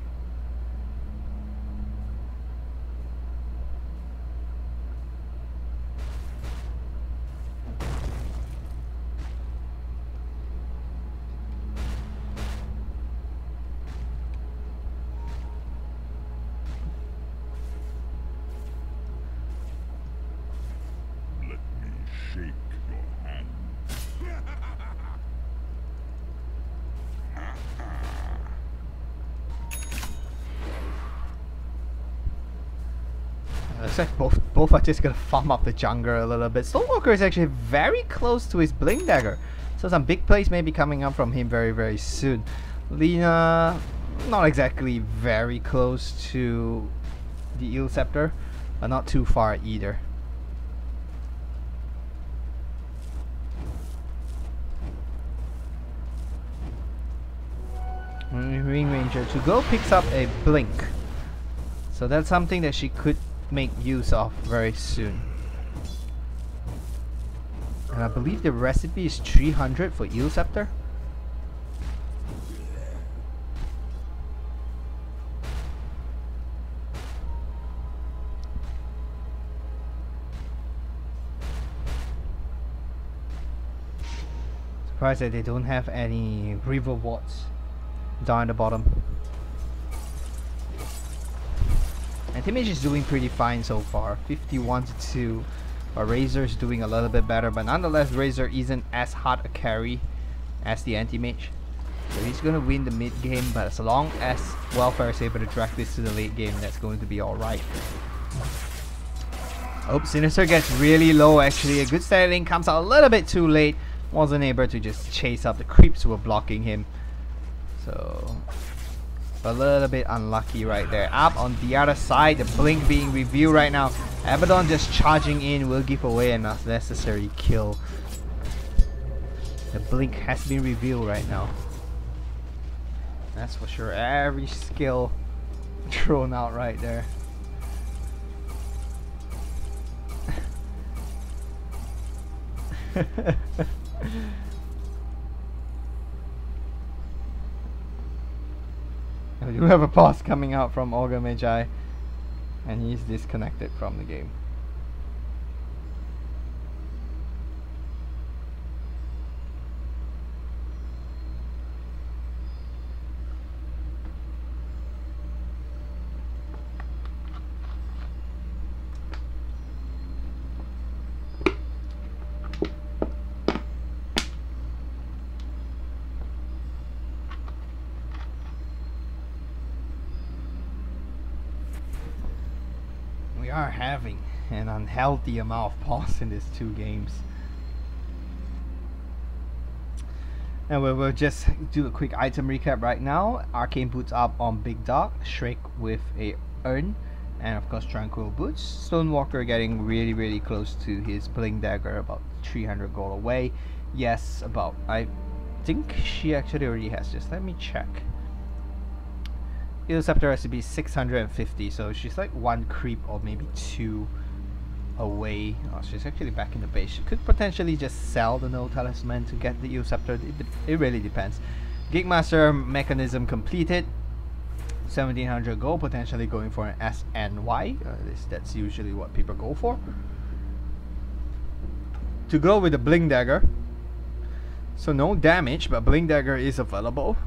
Looks like both are just gonna farm up the jungler a little bit. Stonewalker is actually very close to his Blink Dagger, so some big plays may be coming up from him very soon. Lina, not exactly very close to the Eel Scepter, but not too far either. Ring Ranger to go picks up a Blink, so that's something that she could make use of very soon. And I believe the recipe is 300 for Eel Scepter. Surprised that they don't have any river wards down at the bottom. And Timage is doing pretty fine so far, 51-2. But Razor's doing a little bit better, but nonetheless Razor isn't as hard a carry as the anti-mage. So he's gonna win the mid game, but as long as Welfare is able to drag this to the late game, that's going to be alright. Oh, Sinister gets really low actually. A good styling comes out a little bit too late. Wasn't able to just chase up the creeps who were blocking him. So a little bit unlucky right there. Up on the other side, the Blink being revealed right now. Abaddon just charging in will give away an unnecessary kill. The Blink has been revealed right now. That's for sure. Every skill thrown out right there. We do have a pause coming out from Ogre Magi, and he's disconnected from the game. We are having an unhealthy amount of pause in these two games. And we'll just do a quick item recap right now. Arcane Boots up on Big Dog, Shrek with a Urn, and of course Tranquil Boots. Stonewalker getting really close to his Blink Dagger, about 300 gold away. Yes, about, I think she actually already has, just let me check. Eel Scepter has to be 650, so she's like one creep or maybe two away. Oh, she's actually back in the base. She could potentially just sell the No Talisman to get the Eel Scepter. It really depends. Gigmaster mechanism completed. 1700 gold, potentially going for an SNY. That's usually what people go for. To go with the Blink Dagger. So no damage, but Blink Dagger is available.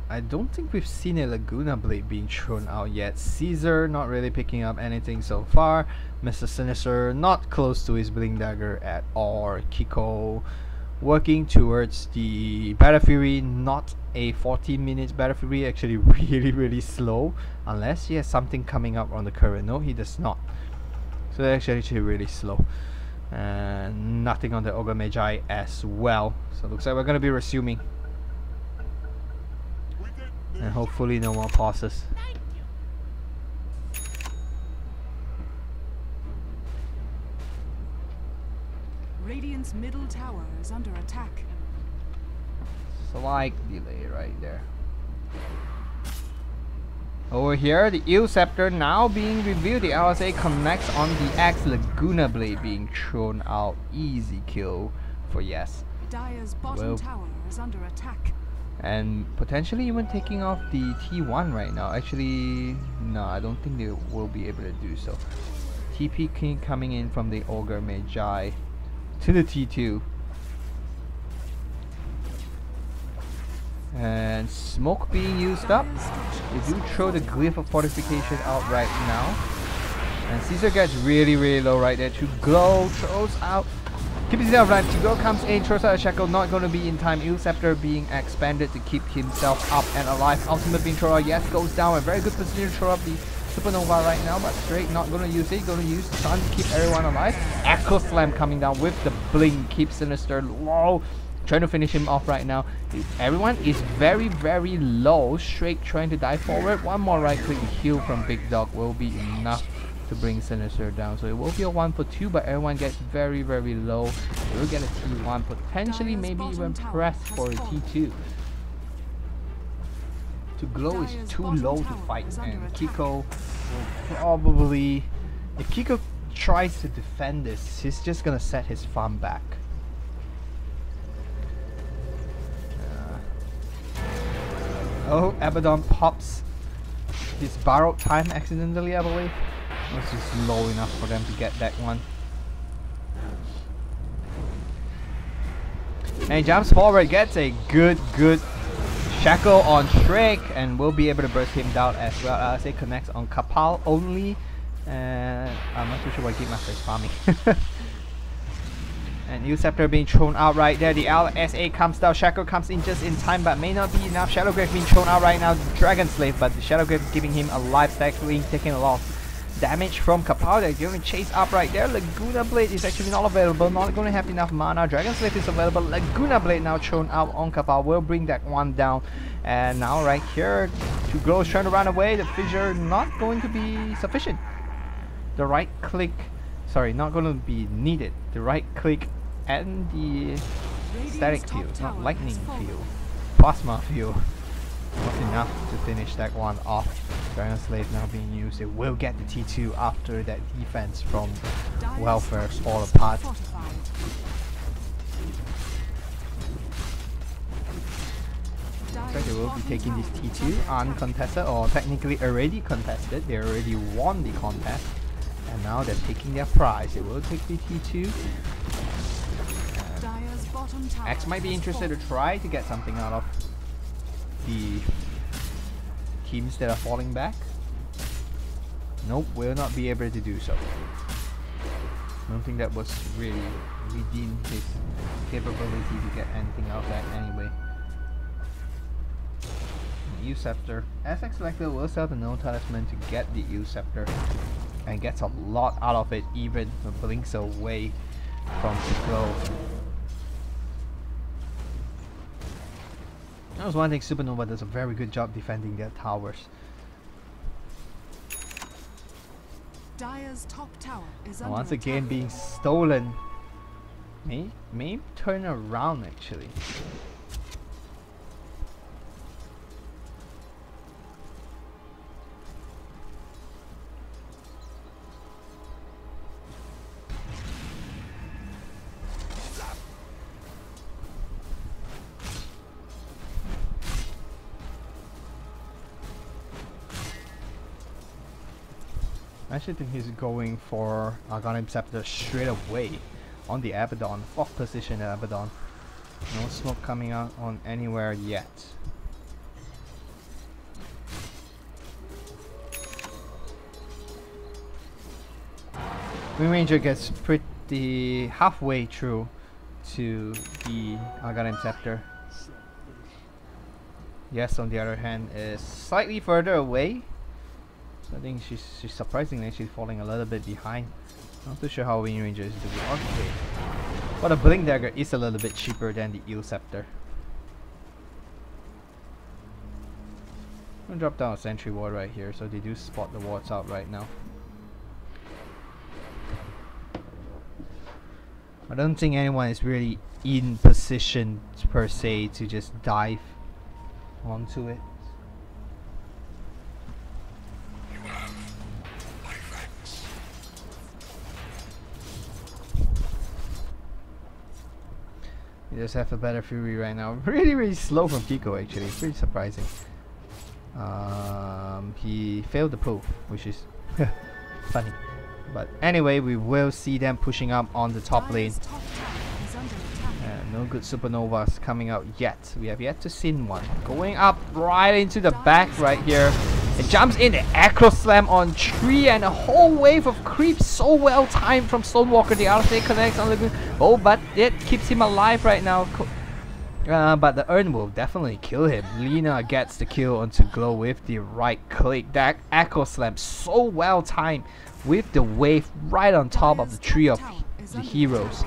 I don't think we've seen a Laguna Blade being thrown out yet. Caesar not really picking up anything so far. Mr. Sinister not close to his Blink Dagger at all. Kiko working towards the Battle Fury, not a 14 minutes Battle Fury, actually really slow, unless he has something coming up on the current. No, he does not. So that's actually really slow. And nothing on the Ogre Magi as well. So looks like we're going to be resuming. And hopefully no more pauses. Radiant's middle tower is under attack. Slight delay right there. Over here, the Eel Scepter now being revealed. The LSA connects on the Axe. Laguna Blade being thrown out. Easy kill for Yes. Dire's bottom tower is under attack. And potentially even taking off the T1 right now. Actually, no, I don't think they will be able to do so. TP King coming in from the Ogre Magi to the T2. And smoke being used up. They do throw the Glyph of Fortification out right now. And Caesar gets really low right there. To Glow throws out Keep himself alive. Tigo comes in, throws out a shackle, not going to be in time. Eel Scepter being expanded to keep himself up and alive. Ultimate being thrown out, yes, goes down. A very good position to throw up the Supernova right now, but straight not going to use it. Going to use the Sun to keep everyone alive. Echo Slam coming down with the blink, keeps Sinister low. Trying to finish him off right now. Everyone is very, very low. Straight trying to dive forward. One more right click heal from Big Dog will be enough to bring Sinister down. So it will be a 1 for 2, but everyone gets very, very low. We will get a T1, potentially maybe even press for a T2. To glow is too low to fight, and Kiko will probably, if Kiko tries to defend this, he's just gonna set his farm back. Oh, Abaddon pops his borrowed time accidentally, I believe. It was just low enough for them to get that one. And he jumps forward, gets a good shackle on Shrek, and will be able to burst him down as well. I'll say connects on Kapal only, and I'm not too sure what Game Master is farming. And Eel Scepter being thrown out right there. The LSA comes down. Shackle comes in just in time, but may not be enough. Shadow Grave being thrown out right now. Dragon Slave, but the Shadow Grave giving him a life stack, taking a lot of damage from Kapal. They're going to chase up right there. Laguna Blade is actually not available. Not going to have enough mana. Dragon Slave is available. Laguna Blade now thrown out on Kapal. Will bring that one down. And now right here, Two Glows trying to run away. The fissure not going to be sufficient. The right click, sorry, not going to be needed. The right click and the static field, not lightning field, plasma field, was enough to finish that one off. Dragon Slave now being used. It will get the T2 after that defense from Welfare fall apart. So they will be taking this T2 uncontested, or technically already contested. They already won the contest, and now they're taking their prize. They will take the T2. X might be interested to try to get something out of the teams that are falling back. Nope, will not be able to do so. I don't think that was really within his capability to get anything out of that anyway. Eel Scepter. SX Selector will sell the No Talisman to get the Eel Scepter, and gets a lot out of it, even blinks away from the glow. That was one thing Supernova does a very good job defending their towers. Dire's top tower is under Once again attack. being stolen. May turn around actually. I actually think he's going for Arcanum Scepter straight away on the Abaddon. Fourth position at Abaddon. No smoke coming out on anywhere yet. Wind Ranger gets pretty halfway through to the Arcanum Scepter. Yes, on the other hand, is slightly further away. So I think she's surprisingly she's falling a little bit behind. Not too sure how Wind Ranger is doing. Okay. But a Blink Dagger is a little bit cheaper than the Eel Scepter. I'm gonna drop down a sentry ward right here so they do spot the wards out right now. I don't think anyone is really in position per se to just dive onto it. You just have a better Fury right now. Really slow from Pico actually. Pretty surprising. He failed the pull, which is funny. But anyway, we will see them pushing up on the top lane. No good Supernovas coming out yet. We have yet to see one. Going up right into the back right here. It jumps in, the Acro Slam on tree, and a whole wave of creeps so well timed from Stonewalker. The RSA connects on the but it keeps him alive right now. But the Urn will definitely kill him. Lina gets the kill onto Glow with the right click. That Echo Slam so well timed with the wave right on top of the tree of the heroes.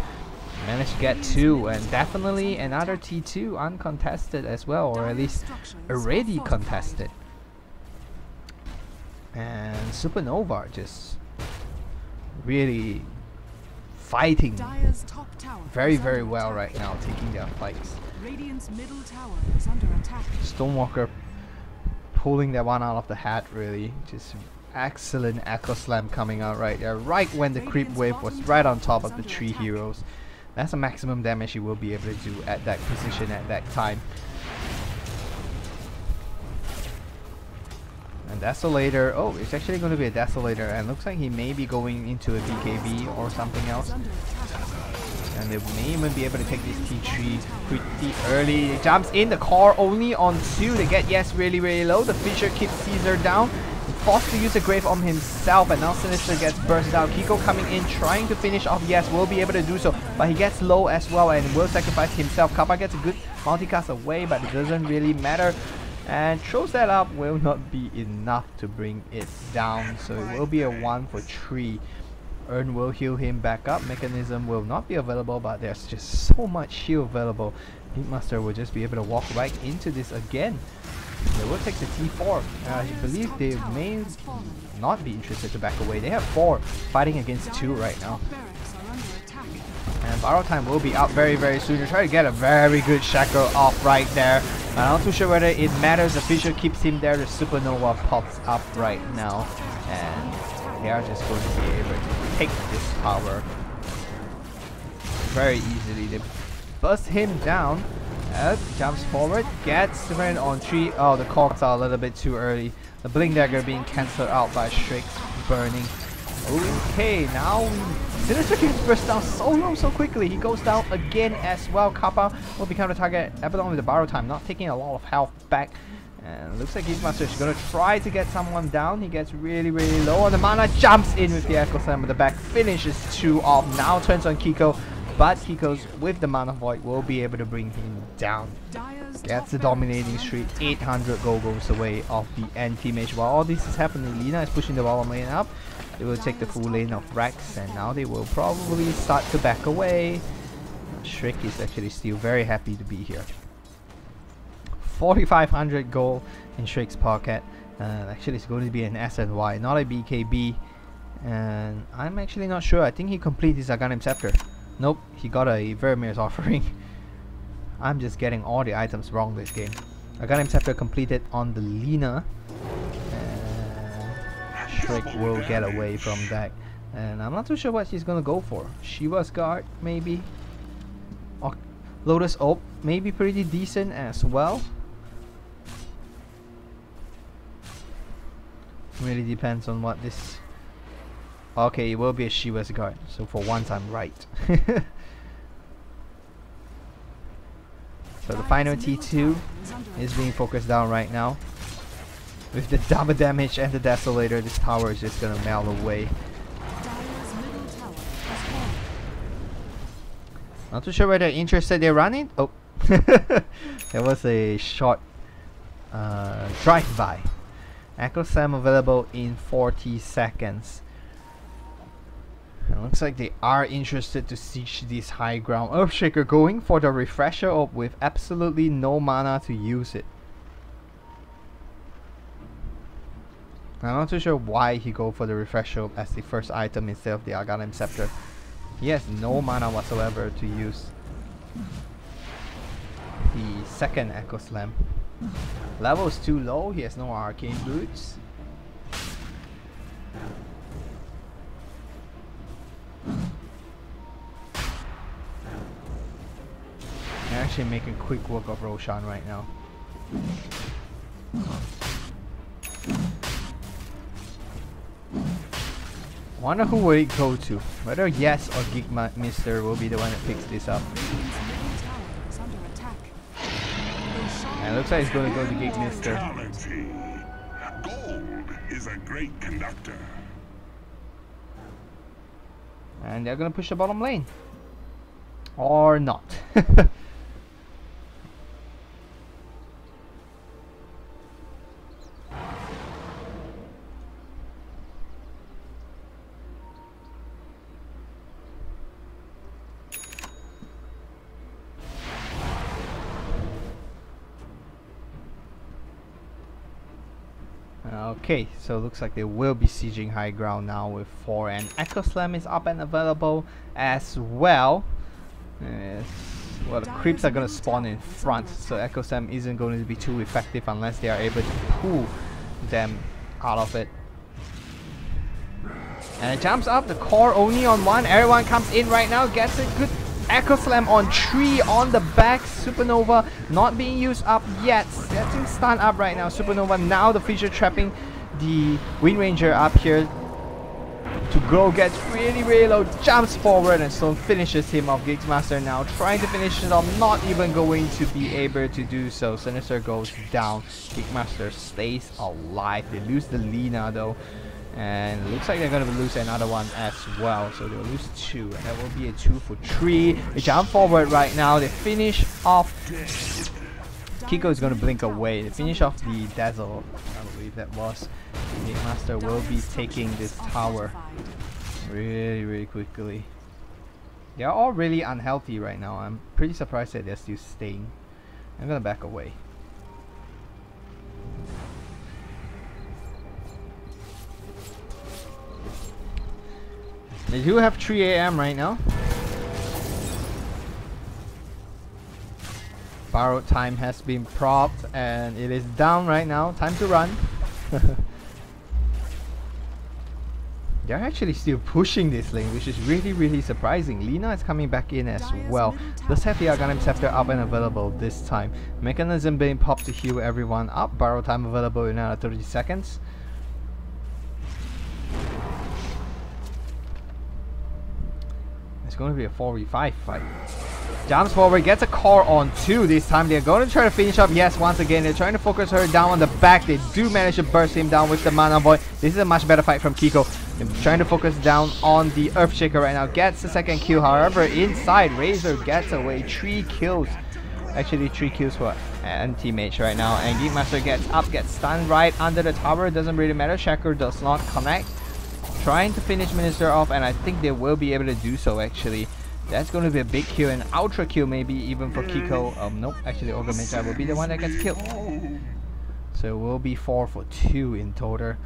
Managed to get 2, and definitely another T2 uncontested as well, or at least already contested. And Supernova just really fighting very well right now, taking their fights. Radiant's middle tower is under attack. Stonewalker pulling that one out of the hat, really. Just excellent Echo Slam coming out right there, right when the creep wave was right on top of the 3 heroes. That's the maximum damage he will be able to do at that position at that time. And Desolator, oh, it's actually going to be a Desolator, and looks like he may be going into a BKB or something else. And they may even be able to take this T3 pretty early. It jumps in, the core only on 2. They get Yes really low. The Fisher keeps Caesar down. Forced to use a Grave on himself, and now Sinister gets burst down. Kiko coming in, trying to finish off Yes, will be able to do so, but he gets low as well and will sacrifice himself. Kappa gets a good multicast away, but it doesn't really matter. And throws that up will not be enough to bring it down, so it will be a 1 for 3. Urn will heal him back up. Mechanism will not be available, but there's just so much heal available. Beatmaster will just be able to walk right into this again. They will take the T4. I believe they may not be interested to back away. They have 4 fighting against 2 right now. And Borrow Time will be out very soon to try to get a very good shackle off right there. I'm not too sure whether it matters. The Fisher keeps him there. The Supernova pops up right now, and they are just going to be able to take this tower very easily. They bust him down. Jumps forward, gets the friend on 3. Oh, the corks are a little bit too early. The Blink Dagger being cancelled out by Shrik's burning. Okay, now Sinister keeps burst down so low so quickly. He goes down again as well. Kappa will become the target. Abaddon with the Borrow Time, not taking a lot of health back. And looks like Beatmaster is going to try to get someone down. He gets really low on the mana. Jumps in with the Echo Slam with the back. Finishes 2 off. Now turns on Kiko. But Kiko's with the Mana Void will be able to bring him down. Gets the dominating streak. 800 gold goes away off the anti-mage. While all this is happening, Lina is pushing the bottom lane up. They will take the full lane of Rex, and now they will probably start to back away. Shriek is actually still very happy to be here. 4,500 gold in Shriek's pocket. Actually, it's going to be an SNY, not a BKB. And I'm actually not sure. I think he completed his Aghanim Scepter. Nope, he got a Vermeer's Offering. I'm just getting all the items wrong this game. Aghanim Scepter completed on the Lina. And Shriek will get away from that. And I'm not too sure what she's gonna go for. Shiva's Guard, maybe? Or Lotus Orb, maybe pretty decent as well. Really depends on what this... Okay, it will be a Shiva's Guard, so for once I'm right. So the final T2 is being focused down right now. With the double damage and the Desolator, this tower is just gonna melt away. Not too sure whether they're interested. They're running. Oh, there was a short drive-by. Echo Slam available in 40 seconds. It looks like they are interested to siege this high ground. Earthshaker going for the Refresher Orb with absolutely no mana to use it. I'm not too sure why he go for the Refresher Orb as the first item instead of the Aghanim Scepter. He has no mana whatsoever to use the second Echo Slam. Level is too low. He has no Arcane Boots. They're actually making quick work of Roshan right now. Wonder who will it go to? Whether Yes or Geekmister will be the one that picks this up. And it looks like it's going to go to Geekmister. Gold is a great conductor. And they're gonna push the bottom lane. Or not. Okay, so it looks like they will be sieging high ground now with 4, and Echo Slam is up and available as well. Well, the creeps are gonna spawn in front, so Echo Slam isn't going to be too effective unless they are able to pull them out of it. And it jumps up, the core only on 1, everyone comes in right now, gets a good Echo Slam on 3 on the back. Supernova not being used up yet, getting stunned up right now. Supernova now the feature trapping the Wind Ranger up here. To grow, gets really low, jumps forward, and Stone finishes him off. Geeksmaster now trying to finish it off, not even going to be able to do so. Sinister goes down, Geekmaster stays alive. They lose the Lina though, and it looks like they're gonna lose another one as well, so they'll lose 2, and that will be a 2 for 3. They jump forward right now, they finish off. Kiko is gonna blink away, they finish off the Dazzle, I believe that was. Geekmaster will be taking this tower really quickly. They are all really unhealthy right now. I'm pretty surprised that they're still staying. I'm gonna back away. They do have 3 AM right now. Borrowed time has been propped and it is down right now. Time to run. They're actually still pushing this lane, which is really surprising. Lina is coming back in as well. Let's have the Untitled Chapter up and available this time. Mechanism being popped to heal everyone up. Borrow time available in another 30 seconds. It's going to be a 4v5 fight. Jumps forward, gets a core on 2 this time. They're going to try to finish up. Yes, once again, they're trying to focus her down on the back. They do manage to burst him down with the Mana Void. This is a much better fight from Kiko. They're trying to focus down on the Earthshaker right now. Gets the second kill. However, inside, Razor gets away. 3 kills. Actually, 3 kills for anti-mage right now. And Geekmaster gets up, gets stunned right under the tower. Doesn't really matter. Shaker does not connect. Trying to finish Minister off, and I think they will be able to do so actually. That's going to be a big kill, an ultra kill maybe even for Kiko. Nope, actually Ogre Magi will be the one that gets killed. So it will be 4 for 2 in total.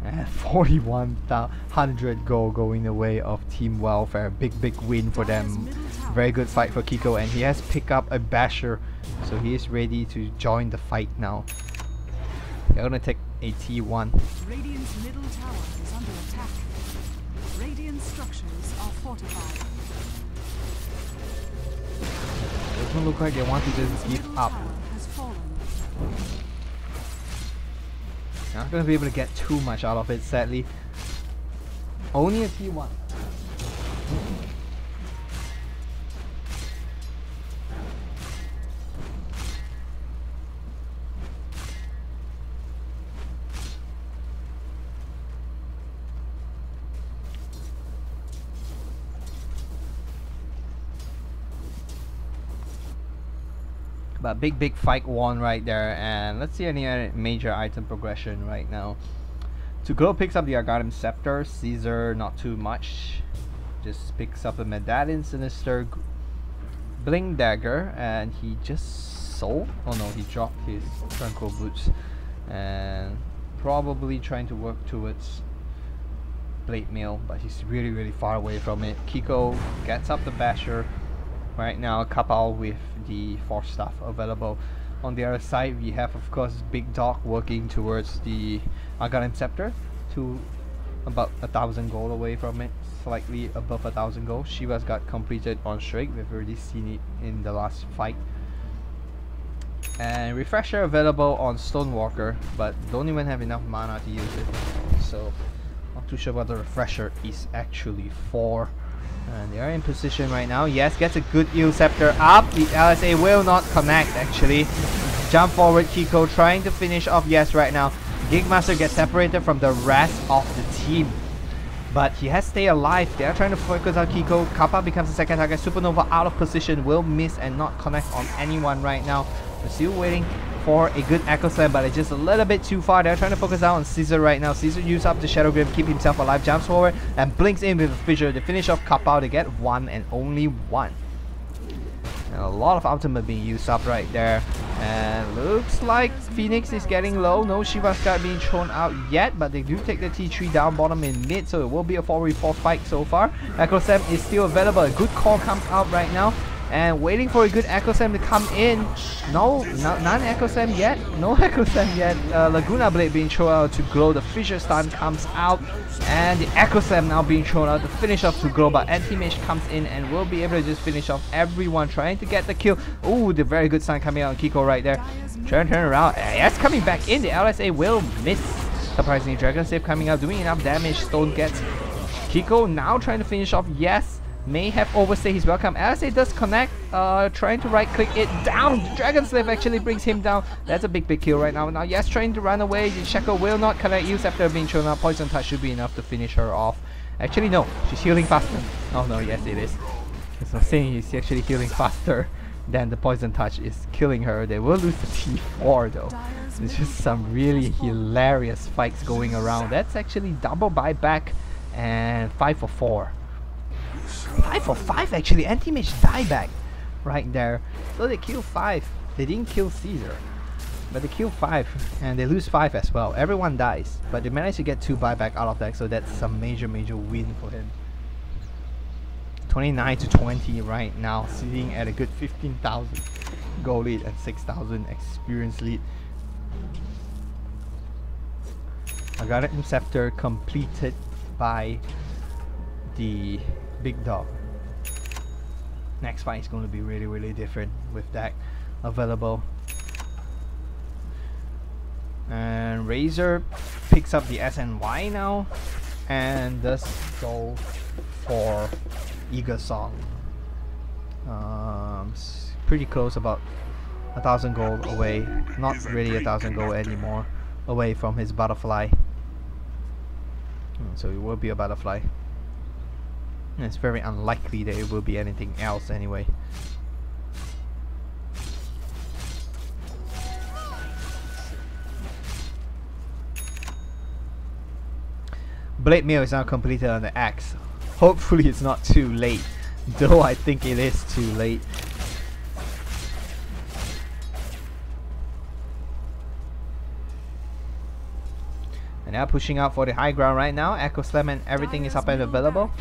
And 41,100 gold going the way of Team Welfare. Big win for them. Very good fight for Kiko, and he has picked up a Basher. So he is ready to join the fight now. They're going to take a T1. Radiant's middle tower is under attack. Radiant structures are fortified. Doesn't look like they want to just give up. Not gonna be able to get too much out of it, sadly. Only a T1. But big fight won right there, and let's see any other major item progression right now. To go picks up the Untitled Scepter. Caesar not too much, just picks up a Medallion, Sinister, Blink Dagger, and he just sold. Oh no, he dropped his Tranquil Boots, and probably trying to work towards Blade Mail, but he's really far away from it. Kiko gets up the Basher. Right now, Kapal with the Force Staff available. On the other side, we have of course Big Dog working towards the Untitled Scepter, to about 1,000 gold away from it, slightly above 1,000 gold. Shiva's got completed on Shrek. We've already seen it in the last fight. And Refresher available on Stonewalker, but don't even have enough mana to use it. So not too sure what the Refresher is actually for. And they are in position right now. Yes, gets a good Eel Scepter up. The LSA will not connect actually. Jump forward, Kiko trying to finish off Yes right now. Gigmaster gets separated from the rest of the team. But he has stayed alive. They are trying to focus on Kiko. Kappa becomes the second target. Supernova out of position, will miss and not connect on anyone right now. We're still waiting for a good Echo Slam, but it's just a little bit too far. They're trying to focus out on Caesar right now. Caesar uses up the Shadow Grip, keep himself alive, jumps forward, and blinks in with a fissure. The finish off Kappa to get one and only one. And a lot of ultimate being used up right there. And looks like Phoenix is getting low. No Shiva Sky being thrown out yet, but they do take the T3 down bottom in mid, so it will be a 4v4 fight so far. Echo Slam is still available. A good call comes out right now. And waiting for a good Echo Slam to come in. No, none Echo Slam yet. No Echo Slam yet. Laguna Blade being thrown out to Glow. The Fissure Stun comes out. And the Echo Slam now being thrown out to finish off to Glow. But Anti-Mage comes in and will be able to just finish off everyone trying to get the kill. Ooh, the very good stun coming out on Kiko right there. Turn around. Yes, coming back in. The LSA will miss. Surprisingly, Dragon Save coming out, doing enough damage. Stone gets Kiko now trying to finish off. Yes. May have overstayed his welcome. LSA does connect, trying to right click it down. Dragon Slave actually brings him down. That's a big kill right now. Now yes, trying to run away. The Shackle will not connect. Use after being thrown out. Poison Touch should be enough to finish her off. Actually no, she's healing faster. Oh no, yes it is. As I'm saying, he's actually healing faster than the Poison Touch is killing her. They will lose the T4 though. There's just some really hilarious fights going around. That's actually double buyback and 5 for 4. 5 for 5 actually. Anti-Mage dieback right there. So they kill 5. They didn't kill Caesar, but they kill 5 and they lose 5 as well. Everyone dies, but they managed to get 2 buyback out of that, so that's some major win for him. 29 to 20 right now, sitting at a good 15,000 gold lead and 6,000 experience lead. Untitled Chapter completed by the Big Dog. Next fight is going to be really different with that available. And Razor picks up the SNY now and does go for Eager Song. Pretty close, about 1,000 gold away. Not really 1,000 gold anymore away from his butterfly. So it will be a butterfly. It's very unlikely that it will be anything else anyway. Blade Mail is now completed on the axe. Hopefully it's not too late, though I think it is too late. And now pushing out for the high ground right now. Echo Slam and everything is up and available.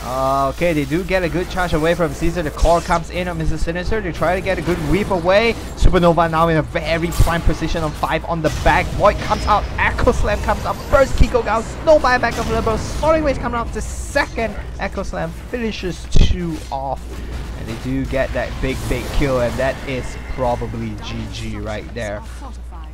Okay, they do get a good charge away from Caesar. The core comes in on Mr. Sinister. They try to get a good weave away. Supernova now in a very prime position on 5 on the back. Void comes out. Echo Slam comes up. First Kiko down. No buyback available. Soaring Waves coming out. The second Echo Slam finishes 2 off. And they do get that big kill, and that is probably GG right there.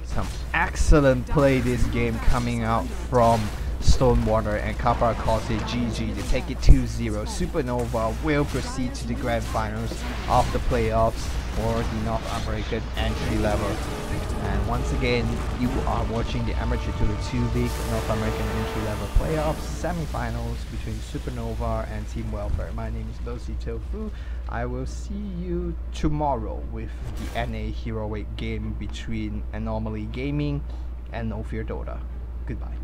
Some excellent play this game coming out from Stonewater, and Kappa calls it GG to take it 2-0. Supernova will proceed to the grand finals of the playoffs for the North American entry level. And once again, you are watching the Amateur Dota 2 League North American entry level playoffs semi-finals between Supernova and Team Welfare. My name is BouNcYToufU. I will see you tomorrow with the NA Heroic game between Anomaly Gaming and No Fear Dota. Goodbye.